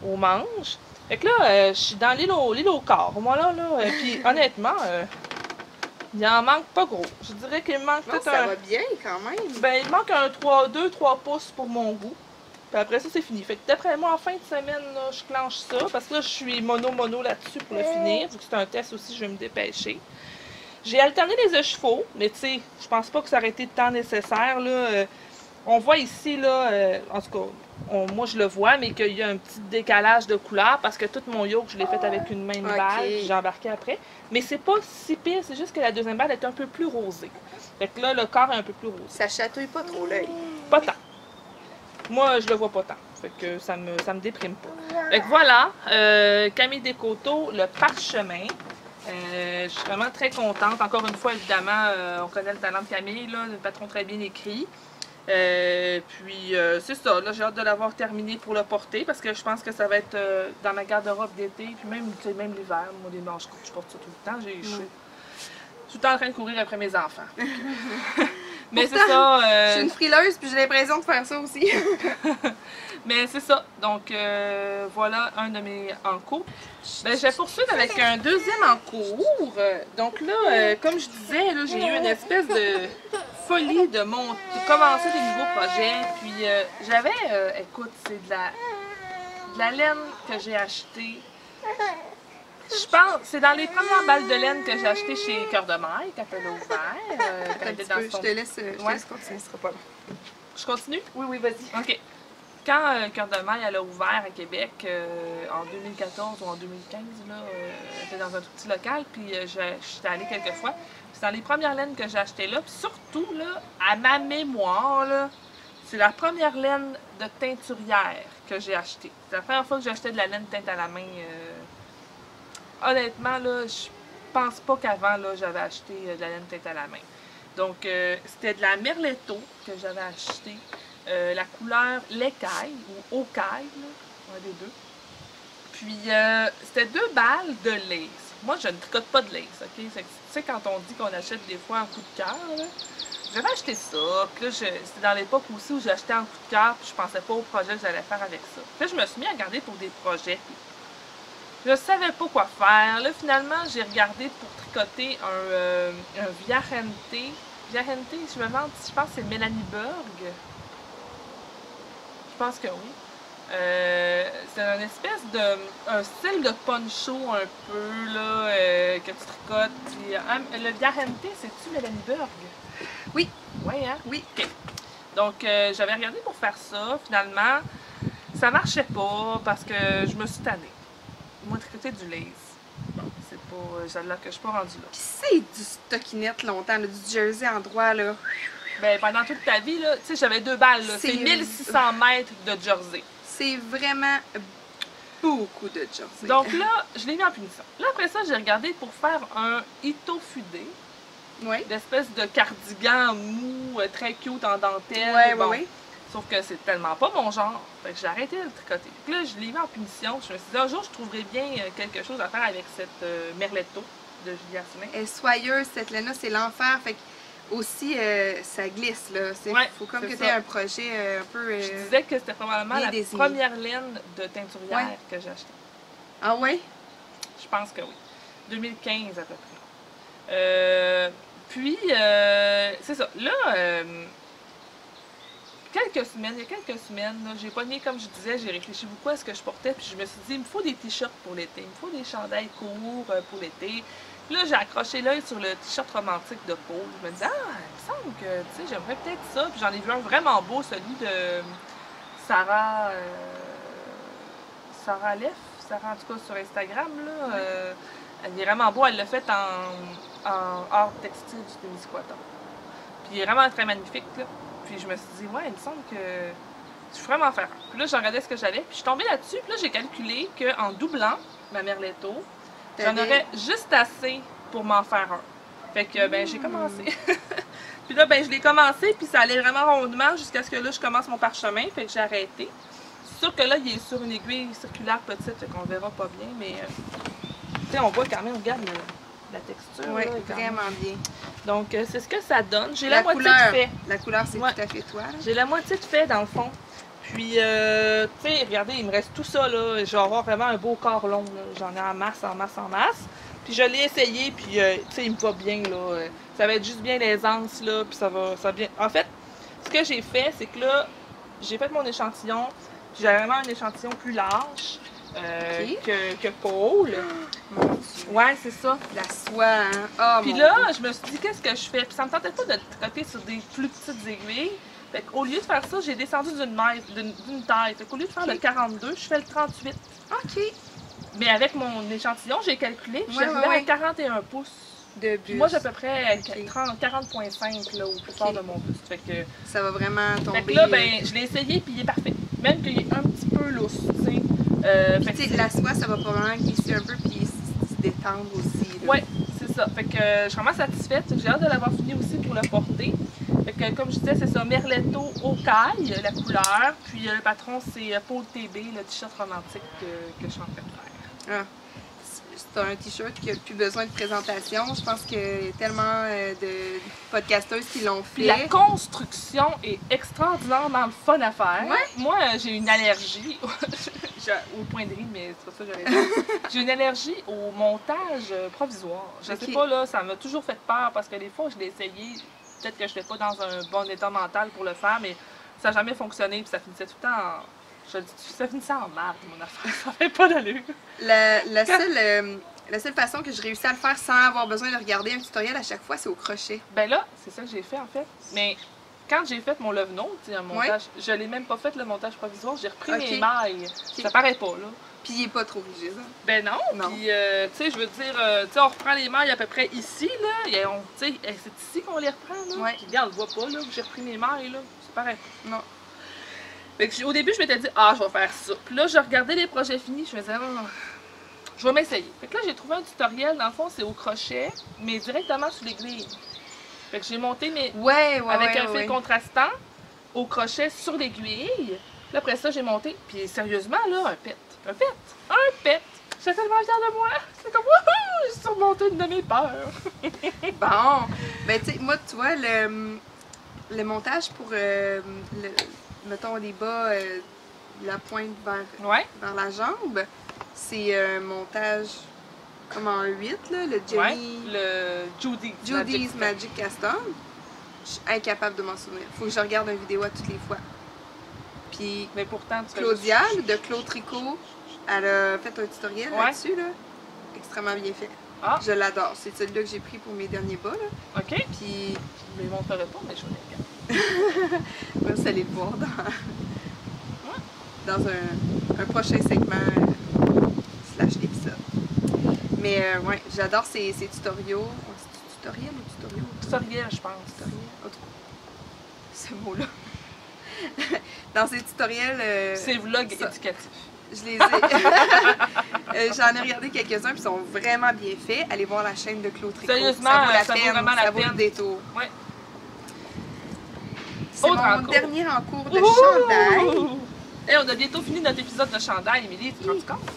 aux manches. Fait que là, je suis dans l'île au corps. Moi là, puis honnêtement, il en manque pas gros. Je dirais qu'il me manque Non, peut-être ça va bien quand même. Ben, il manque un 2-3 pouces pour mon goût. Puis après ça, c'est fini. Fait que d'après moi, en fin de semaine, là, je clenche ça. Parce que là, je suis mono là-dessus pour le finir. Vu que c'est un test aussi, je vais me dépêcher. J'ai alterné les échevaux, mais tu sais, je pense pas que ça aurait été le temps nécessaire. Là. On voit ici, là, en tout cas, moi je le vois, mais qu'il y a un petit décalage de couleur parce que tout mon yoke, je l'ai fait avec une même balle, puis j'ai embarqué après. Mais c'est pas si pire, c'est juste que la deuxième balle est un peu plus rosée. Fait que là, le corps est un peu plus rosé. Ça chatouille pas trop l'œil. Pas tant. Moi, je le vois pas tant. Fait que ça me déprime pas. Fait que voilà, Camille Descoteaux, le parchemin. Je suis vraiment très contente. Encore une fois, évidemment, on connaît le talent de Camille, là, le patron très bien écrit. Puis c'est ça, là j'ai hâte de l'avoir terminé pour le porter parce que je pense que ça va être dans ma garde-robe d'été, puis même l'hiver, moi des manches courtes, je porte ça tout le temps, je suis tout le temps en train de courir après mes enfants. Mais c'est ça. Je suis une frileuse puis j'ai l'impression de faire ça aussi. Mais c'est ça. Donc voilà un de mes en cours. Ben, je vais poursuivre avec un deuxième en cours. Donc là, comme je disais, là, j'ai eu une espèce de folie de commencer des nouveaux projets. Puis j'avais, écoute, c'est de la laine que j'ai achetée. Je pense, c'est dans les premières balles de laine que j'ai achetées chez Cœur de Maille quand elle a ouvert. Quand elle était dans son... Je te laisse continuer, ce sera pas long. Je continue? Oui, vas-y. OK. Quand Cœur de Maille elle a ouvert à Québec en 2014 ou en 2015, là, j'étais dans un tout petit local, puis j'étais allée quelques fois. C'est dans les premières laines que j'ai achetées là, puis surtout, là, à ma mémoire, là, c'est la première laine de teinturière que j'ai achetée. C'est la première fois que j'achetais de la laine teinte à la main. Honnêtement, là, je pense pas qu'avant, là, j'avais acheté de la laine teinte à la main. Donc, c'était de la Merletto que j'avais acheté. La couleur l'écaille ou Ocaille, un des deux. Puis, c'était 2 balles de lace. Moi, je ne tricote pas de lace, ok? Tu sais, quand on dit qu'on achète des fois en coup de cœur, j'avais acheté ça. Puis là, c'était dans l'époque aussi où j'achetais en coup de cœur, puis je pensais pas au projet que j'allais faire avec ça. Puis là, je me suis mis à regarder pour des projets. Je savais pas quoi faire. Là, finalement, j'ai regardé pour tricoter un Viajente. Viajente, je me demande, je pense que c'est Mélanie Berg. Je pense que oui. C'est une espèce un style de poncho un peu là, que tu tricotes. Puis, le Viajente, c'est-tu Mélanie Berg? Oui. Oui, hein? Oui. OK. Donc, j'avais regardé pour faire ça. Finalement, ça marchait pas parce que je me suis tannée. Moi, tricoter du lace. Bon, c'est pas. Celle-là que je suis pas rendue là. Puis c'est du stockinette longtemps, là, du jersey en droit, là. Ben, pendant toute ta vie, là, tu sais, j'avais 2 balles, là. C'est 1600 mètres de jersey. C'est vraiment beaucoup de jersey. Donc là, je l'ai mis en punition. Là, après ça, j'ai regardé pour faire un Itofudé. Oui. D'espèce de cardigan mou, très cute en dentelle. Ouais, bon. oui. Sauf que c'est tellement pas mon genre. Fait que j'ai arrêté de le tricoter. Puis là, je l'ai mis en punition. Je me suis dit, un jour, je trouverais bien quelque chose à faire avec cette Merletto de Julia Asselin. Elle est soyeuse, cette laine-là, c'est l'enfer. Fait que aussi, ça glisse, là. Il faut comme que tu aies un projet un peu... je disais que c'était probablement la désigné. première laine de teinturière que j'ai achetée. Ah ouais? Je pense que oui. 2015 à peu près. Puis, c'est ça. Là, il y a quelques semaines, j'ai pogné, comme je disais, j'ai réfléchi beaucoup à ce que je portais, puis je me suis dit, il me faut des t-shirts pour l'été, il me faut des chandails courts pour l'été. Puis là, j'ai accroché l'œil sur le t-shirt romantique de Paul. Je me disais, ah, il me semble que, tu sais, j'aimerais peut-être ça. Puis j'en ai vu un vraiment beau, celui de Sarah Leff, Sarah en tout cas sur Instagram, là. Elle est vraiment beau, elle l'a fait en art textile du Témiscouata. Puis il est vraiment très magnifique, là. Puis je me suis dit, ouais, il me semble que je vais vraiment faire un. Puis là, je regardais ce que j'avais, puis je suis tombée là-dessus, puis là, j'ai calculé qu'en doublant ma merletto, j'en aurais juste assez pour m'en faire un. Fait que, ben, j'ai commencé. Puis là, ben, je l'ai commencé, puis ça allait vraiment rondement jusqu'à ce que là, je commence mon parchemin, fait que j'ai arrêté. C'est sûr que là, il est sur une aiguille circulaire petite, fait qu'on verra pas bien, mais tu sais, on voit quand même, regarde la texture. Oui, là, vraiment bien. Donc, c'est ce que ça donne. J'ai La la moitié couleur, de fait. la couleur, c'est Ouais. tout à fait toi. J'ai la moitié de fait, dans le fond. Puis, tu sais, regardez, il me reste tout ça, là. Je vais avoir vraiment un beau corps long, là. J'en ai en masse, en masse, en masse. Puis, je l'ai essayé, puis, tu sais, il me va bien, là. Ça va être juste bien l'aisance, là, puis ça va bien. En fait, ce que j'ai fait, c'est que là, j'ai fait mon échantillon. Puis, j'avais vraiment un échantillon plus large que Paul. Ouais, c'est ça. La soie, hein? Oh, Puis mon là, Dieu. je me suis dit, qu'est-ce que je fais? Puis ça me tentait pas de tricoter sur des plus petites aiguilles. Fait qu'au lieu de faire ça, j'ai descendu d'une taille. Fait qu'au lieu de faire le 42, je fais le 38. OK. Mais avec mon échantillon, j'ai calculé, puis Ouais, j'arrivais ouais. à 41 pouces. De Puis buste. moi, j'ai à peu près Ok. 40,5 là, au plus fort de mon buste. Fait que vraiment tomber. Fait que là, ben, je l'ai essayé, puis il est parfait. Même qu'il est un petit peu lousse, tu sais. Fait que tu sais, la soie, ça va probablement glisser un peu puis se détendre aussi. Là. ouais, c'est ça. Fait que je suis vraiment satisfaite. J'ai hâte de l'avoir fini aussi pour le porter. Fait que, comme je disais, c'est ça, Merletto au caille, la couleur. Puis le patron, c'est Paul TB, le t-shirt romantique que je suis en train de faire. Ah. C'est un t-shirt qui n'a plus besoin de présentation. Je pense qu'il y a tellement de podcasteuses qui l'ont Puis fait. la construction est extraordinairement fun à faire. Ouais. Moi, j'ai une allergie au point de rire, mais c'est pas ça que j'avais dit. J'ai une allergie au montage provisoire. Je sais Ok. pas, là, ça m'a toujours fait peur parce que des fois, je l'ai essayé. Peut-être que je n'étais pas dans un bon état mental pour le faire, mais ça n'a jamais fonctionné. Puis ça finissait tout le temps en... Ça finissait en marde, mon affaire. Ça fait pas d'allure. La seule façon que je réussis à le faire sans avoir besoin de regarder un tutoriel à chaque fois, c'est au crochet. Ben là, c'est ça que j'ai fait en fait. Mais quand j'ai fait mon love note, un montage, je l'ai même pas fait le montage provisoire, j'ai repris mes mailles. Ça paraît pas là. Puis il est pas trop rigide. Hein? Ben non. Non. Puis tu sais, je veux dire, tu sais, on reprend les mailles à peu près ici là. Et tu sais, c'est ici qu'on les reprend là. Ouais. Puis regarde, on le voit pas là, j'ai repris mes mailles là. Ça paraît pas. Non. Fait que au début, je m'étais dit, ah, je vais faire ça. Puis là, je regardais les projets finis, je me disais, non, je vais m'essayer. Fait que là, j'ai trouvé un tutoriel, dans le fond, c'est au crochet, mais directement sur l'aiguille. Fait que j'ai monté mes... avec un fil contrastant, au crochet sur l'aiguille. Puis après ça, j'ai monté, puis sérieusement, là, un pet. J'étais tellement fière de moi. C'est comme, wouhou, j'ai surmonté une de mes peurs. Bon, ben tu sais, moi, tu vois, le montage pour, mettons, les bas, la pointe Ouais. vers la jambe, c'est un montage comme en 8, là, le Ouais, Jenny... le Judy's Magic Custom. Je suis incapable de m'en souvenir. Faut que je regarde une vidéo à toutes les fois. Puis Mais pourtant, tu fais Claudia, juste- de Claude Tricot, elle a fait un tutoriel Ouais. là-dessus, là. Extrêmement bien fait. Ah, Je l'adore. C'est celui-là que j'ai pris pour mes derniers bas, là. ok. Puis, Je ne les montrerai pas, mais je vais les regarder. vous allez le voir dans un prochain segment slash épisode. Mais ouais, j'adore ces tutoriaux. C'est tutoriel ou tutoriaux? Tutoriel, je pense. Tutoriel. En tout cas, ce mot-là. Dans ces tutoriels... C'est vlog ça. éducatif. Je les ai. J'en ai regardé quelques-uns puis ils sont vraiment bien faits. Allez voir la chaîne de Claude Tricot. Sérieusement, ça vaut la ça vaut peine, vraiment la ça vaut peine. le détour. Ouais. C'est Autre mon en cours. dernier en cours de chandail. Hey, on a bientôt fini notre épisode de chandail, Émilie, tu te rends compte?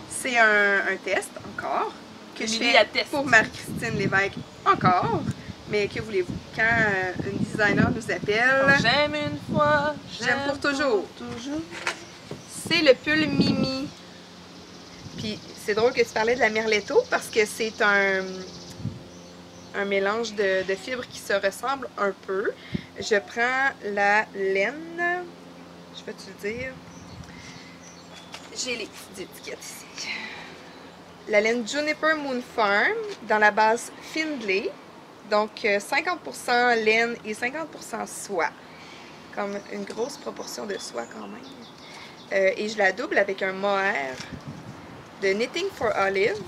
C'est un test encore que je Émilie, fais elle teste. pour Marie-Christine Lévesque encore. Mais que voulez-vous? Quand une designer nous appelle, J'aime une fois, J'aime pour toujours. toujours. c'est le pull Mimi Puis c'est drôle que tu parlais de la Merletto parce que c'est un mélange de fibres qui se ressemblent un peu. Je prends la laine, je vais te le dire. J'ai les petites étiquettes ici. La laine Juniper Moon Farm dans la base Findlay. Donc 50% laine et 50% soie. Comme une grosse proportion de soie quand même. Et je la double avec un mohair de Knitting for Olive.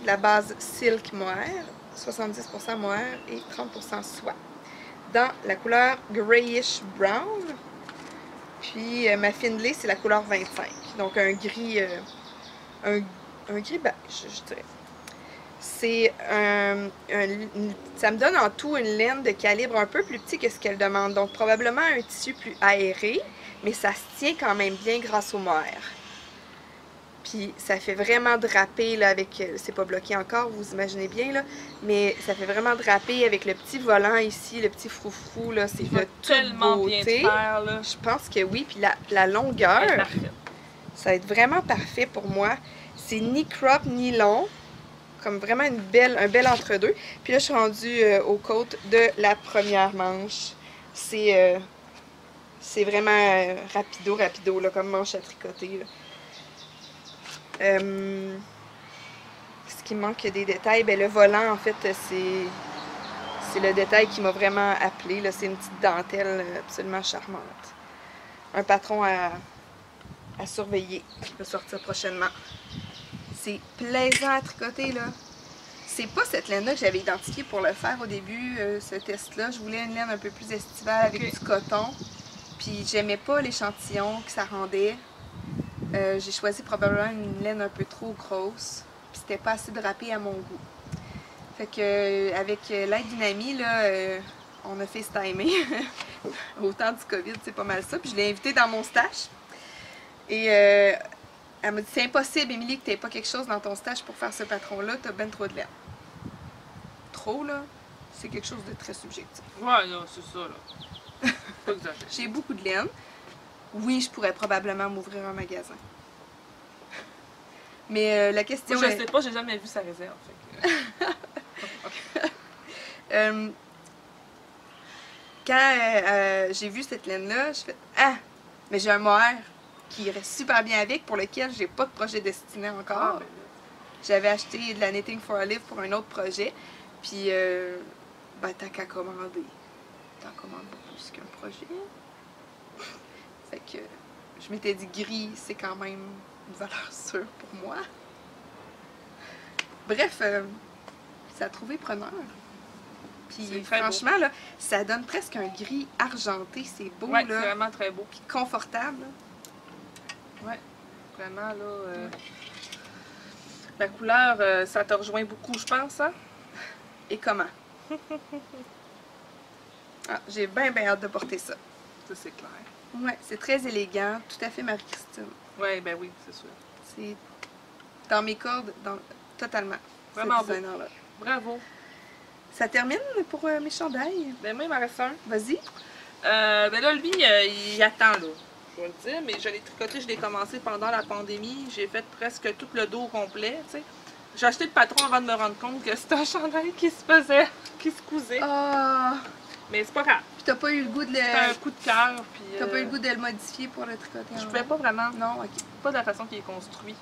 La base Silk Mohair. 70% mohair et 30% soie. Dans la couleur Grayish Brown. Puis ma Findlay, c'est la couleur 25. Donc un gris, un gris beige, je dirais. C'est ça me donne en tout une laine de calibre un peu plus petit que ce qu'elle demande. Donc probablement un tissu plus aéré, mais ça se tient quand même bien grâce au mohair. Puis ça fait vraiment draper là avec, c'est pas bloqué encore, vous imaginez bien là, mais ça fait vraiment draper avec le petit volant ici, le petit froufrou là, c'est de toute beauté. Faire, là. Je pense que oui, puis la longueur, ça va être vraiment parfait pour moi. C'est ni crop ni long, comme vraiment un bel entre-deux. Puis là je suis rendue aux côtes de la première manche. C'est vraiment rapido là, comme manche à tricoter là. Ce qui manque des détails, ben le volant en fait c'est le détail qui m'a vraiment appelé. C'est une petite dentelle absolument charmante. Un patron à surveiller qui va sortir prochainement. C'est plaisant à tricoter là. C'est pas cette laine-là que j'avais identifiée pour le faire au début, ce test-là. Je voulais une laine un peu plus estivale avec du coton. Puis j'aimais pas l'échantillon que ça rendait. J'ai choisi probablement une laine un peu trop grosse, puis c'était pas assez drapé à mon goût. Fait que avec l'aide d'une amie, là, on a FaceTimé. Au temps du COVID, c'est pas mal ça. Puis je l'ai invitée dans mon stash. Et elle m'a dit, c'est impossible, Émilie, que t'aies pas quelque chose dans ton stash pour faire ce patron-là, t'as ben trop de laine. Trop, là, c'est quelque chose de très subjectif. Ouais, là, c'est ça, là. Pas exagéré. J'ai beaucoup de laine. Oui, je pourrais probablement m'ouvrir un magasin. Mais la question moi, je sais pas, j'ai jamais vu sa réserve. Fait que... Quand j'ai vu cette laine-là, je fais « Ah! Mais j'ai un mohair qui irait super bien avec, pour lequel j'ai pas de projet destiné encore. Ah, ben J'avais acheté de la Knitting for Olive pour un autre projet. Puis, ben, t'as qu'à commander. T'en commandes pas plus qu'un projet. Fait que je m'étais dit gris, c'est quand même une valeur sûre pour moi. Bref, ça a trouvé preneur. Puis franchement, là, ça donne presque un gris argenté. C'est beau, ouais, là. c'est vraiment très beau. Puis confortable. Ouais, vraiment, là. La couleur, ça te rejoint beaucoup, je pense, hein? Et comment? Ah, j'ai bien hâte de porter ça. Ça, c'est clair. Ouais, c'est très élégant, tout à fait Marie-Christine. Ouais, ben oui, c'est sûr. C'est dans mes cordes, totalement. Vraiment beau. Là. Bravo. Ça termine pour mes chandails? Ben moi, il m'en reste un. Vas-y. Ben là, lui, il attend, là. Je vais le dire, mais je l'ai tricoté, je l'ai commencé pendant la pandémie. J'ai fait presque tout le dos complet, tu sais. J'ai acheté le patron avant de me rendre compte que c'était un chandail qui se faisait, qui se cousait. Ah! Mais c'est pas grave. Puis t'as pas eu le goût de le... C'était un coup de cœur, puis... T'as pas eu le goût de le modifier pour le tricoter? Je pouvais pas vraiment. Non, ok. Pas de la façon qu'il est construit.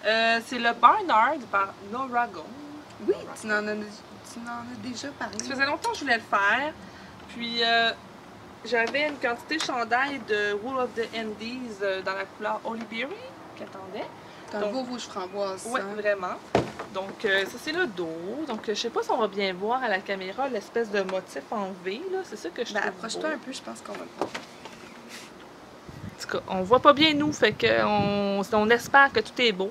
C'est le Barnard par Nora Gone. Oui, tu n'en as déjà parlé. Ça faisait longtemps que je voulais le faire. Puis j'avais une quantité de chandail de Wool of the Andes dans la couleur Holly Berry qui attendait. C'est un beau rouge framboise. Oui, vraiment. Donc ça c'est le dos. Donc je sais pas si on va bien voir à la caméra l'espèce de motif en V là. C'est ça que je trouve approche-toi un peu, je pense qu'on va le voir. En tout cas, on voit pas bien nous, fait que on espère que tout est beau.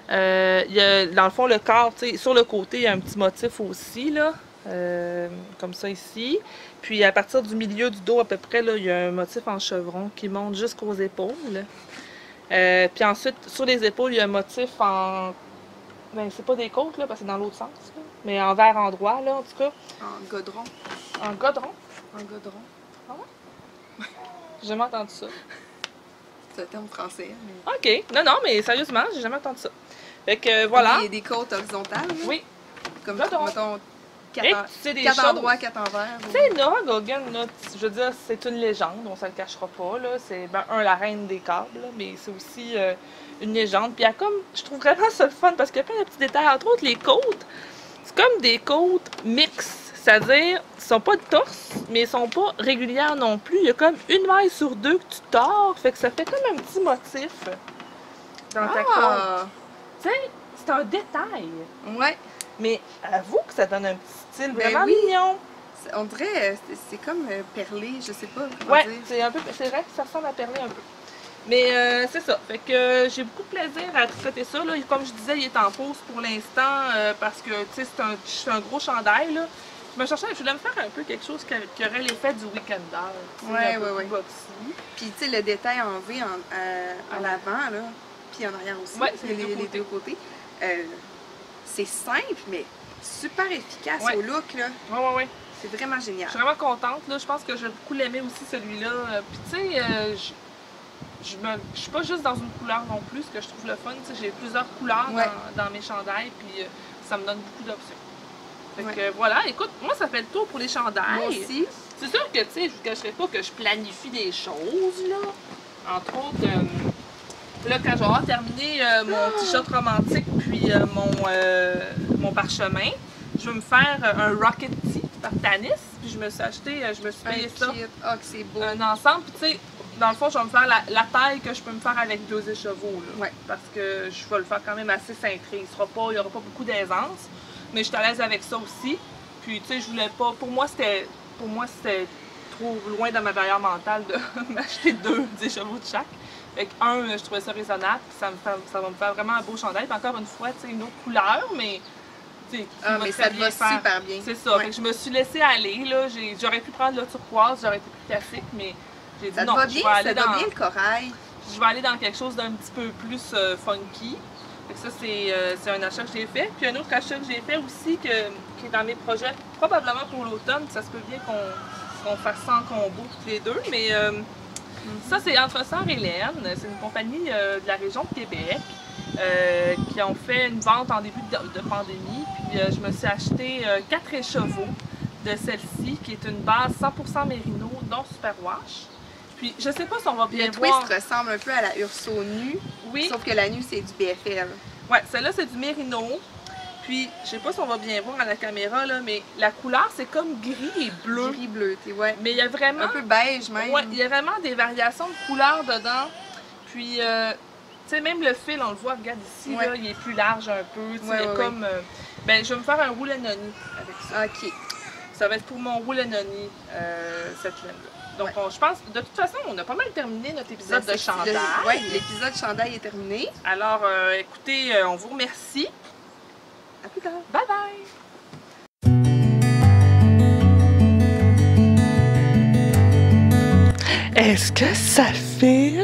Il y a, dans le fond, le corps, sur le côté, il y a un petit motif aussi, là, comme ça ici. Puis à partir du milieu du dos, à peu près, là, il y a un motif en chevron qui monte jusqu'aux épaules. Puis ensuite, sur les épaules, il y a un motif en... Ben, c'est pas des côtes, là, parce que c'est dans l'autre sens, là, mais en vert endroit, là, en tout cas. En godron. En godron? En godron. Ah ouais? J'ai jamais entendu ça. C'est un terme français. OK. Non, non, mais sérieusement, j'ai jamais entendu ça. Fait que voilà. Il y a des côtes horizontales. Là. Oui. Comme, J'adore. mettons, Et tu sais des 4 choses. endroits, 4 envers. Tu sais, Nora Gogan, là, je veux dire, c'est une légende, on se le cachera pas, là. C'est, ben, la reine des câbles, là, mais c'est aussi une légende. Puis il y a comme, je trouve vraiment ça le fun, parce qu'il y a plein de petits détails. Entre autres, les côtes, c'est comme des côtes mixtes. C'est-à-dire, ils sont pas de torse, mais ils sont pas régulières non plus. Il y a comme une maille sur deux que tu tords, fait que ça fait comme un petit motif dans ta côte. Tu sais, c'est un détail. Ouais. Mais avoue que ça donne un petit style Ben vraiment oui. mignon. On dirait, c'est comme perlé, je sais pas comment Ouais, dire. c'est vrai que ça ressemble à perler un peu. Mais c'est ça. Fait que j'ai beaucoup de plaisir à tricoter ça. Là. Comme je disais, il est en pause pour l'instant parce que tu sais, c'est un gros chandail. Là. Je voulais me faire un peu quelque chose qui aurait l'effet du Weekender. Ouais, un peu ouais, plus ouais. boxy. Puis tu sais, le détail en V en avant, là, puis en arrière aussi, Ouais, c'est les deux deux côtés. C'est simple, mais super efficace Ouais. au look, là. Ouais. C'est vraiment Je génial. suis vraiment contente. Là. Je pense que je vais beaucoup l'aimer aussi, celui-là. Puis tu sais, je suis pas juste dans une couleur non plus, ce que je trouve le fun. J'ai plusieurs couleurs Ouais. dans mes chandails, puis ça me donne beaucoup d'options. Fait Ouais. que voilà, écoute, moi ça fait le tour pour les chandails. Moi aussi. C'est sûr que, tu sais, je vous cacherai pas que je planifie des choses, là. Entre autres, là, quand je vais avoir terminé mon t-shirt romantique puis mon parchemin, je vais me faire un Rocket Tee par Tanis. Puis je me suis payé ça, kit. Ah, que c'est beau. un ensemble. Puis tu sais, dans le fond, je vais me faire la taille que je peux me faire avec 2 écheveaux, là. Ouais. Parce que je vais le faire quand même assez cintré. Il n'y aura pas beaucoup d'aisance. Mais je suis à l'aise avec ça aussi. Puis tu sais, je voulais pas. Pour moi, c'était trop loin dans ma barrière mentale de m'acheter 2 écheveaux de chaque. Fait que je trouvais ça raisonnable. Puis ça va me faire vraiment un beau chandail. Puis encore une fois, tu sais, une autre couleur, mais. Tu sais, qui Ah, va mais très ça te bien va faire. super bien. C'est ça. Ouais. Fait que je me suis laissée aller, là. J'aurais pu prendre le turquoise, j'aurais été plus classique, mais j'ai dit Ça te non. va Je bien, vais aller ça dans. va bien le corail. Je vais aller dans quelque chose d'un petit peu plus funky. Fait que ça, c'est un achat que j'ai fait. Puis un autre achat que j'ai fait aussi, qui est dans mes projets, probablement pour l'automne. Ça se peut bien qu'on fasse ça en combo toutes les deux. Mais ça, c'est Entre Sœurs Hélène. C'est une compagnie de la région de Québec qui ont fait une vente en début de pandémie. Puis je me suis acheté 4 écheveaux de celle-ci, qui est une base 100% mérino, dont superwash. Puis je sais pas si on va bien Le voir. twist ressemble un peu à la Urso nue, Oui. sauf que la nue, c'est du BFL. Ouais, celle-là, c'est du mérino. Puis, je sais pas si on va bien voir à la caméra, là, mais la couleur, c'est comme gris et bleu. Gris bleuté, ouais. Mais il y a vraiment... Un peu beige même. Ouais, il y a vraiment des variations de couleurs dedans. Puis, tu sais, même le fil, on le voit, regarde ici, Ouais. là, il est plus large un peu. Tu sais, Ouais, il y a ouais, comme... ben, je vais me faire un Woolenoni avec ça. Ok. Ça va être pour mon Woolenoni, cette laine-là. Donc, Ouais. je pense, de toute façon, on a pas mal terminé notre épisode de chandail. Oui, l'épisode chandail est terminé. Alors, écoutez, on vous remercie. À plus tard. Bye bye! Est-ce que ça filme?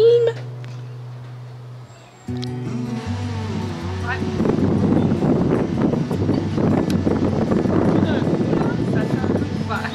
Ouais. Ça fait un peu ouvert.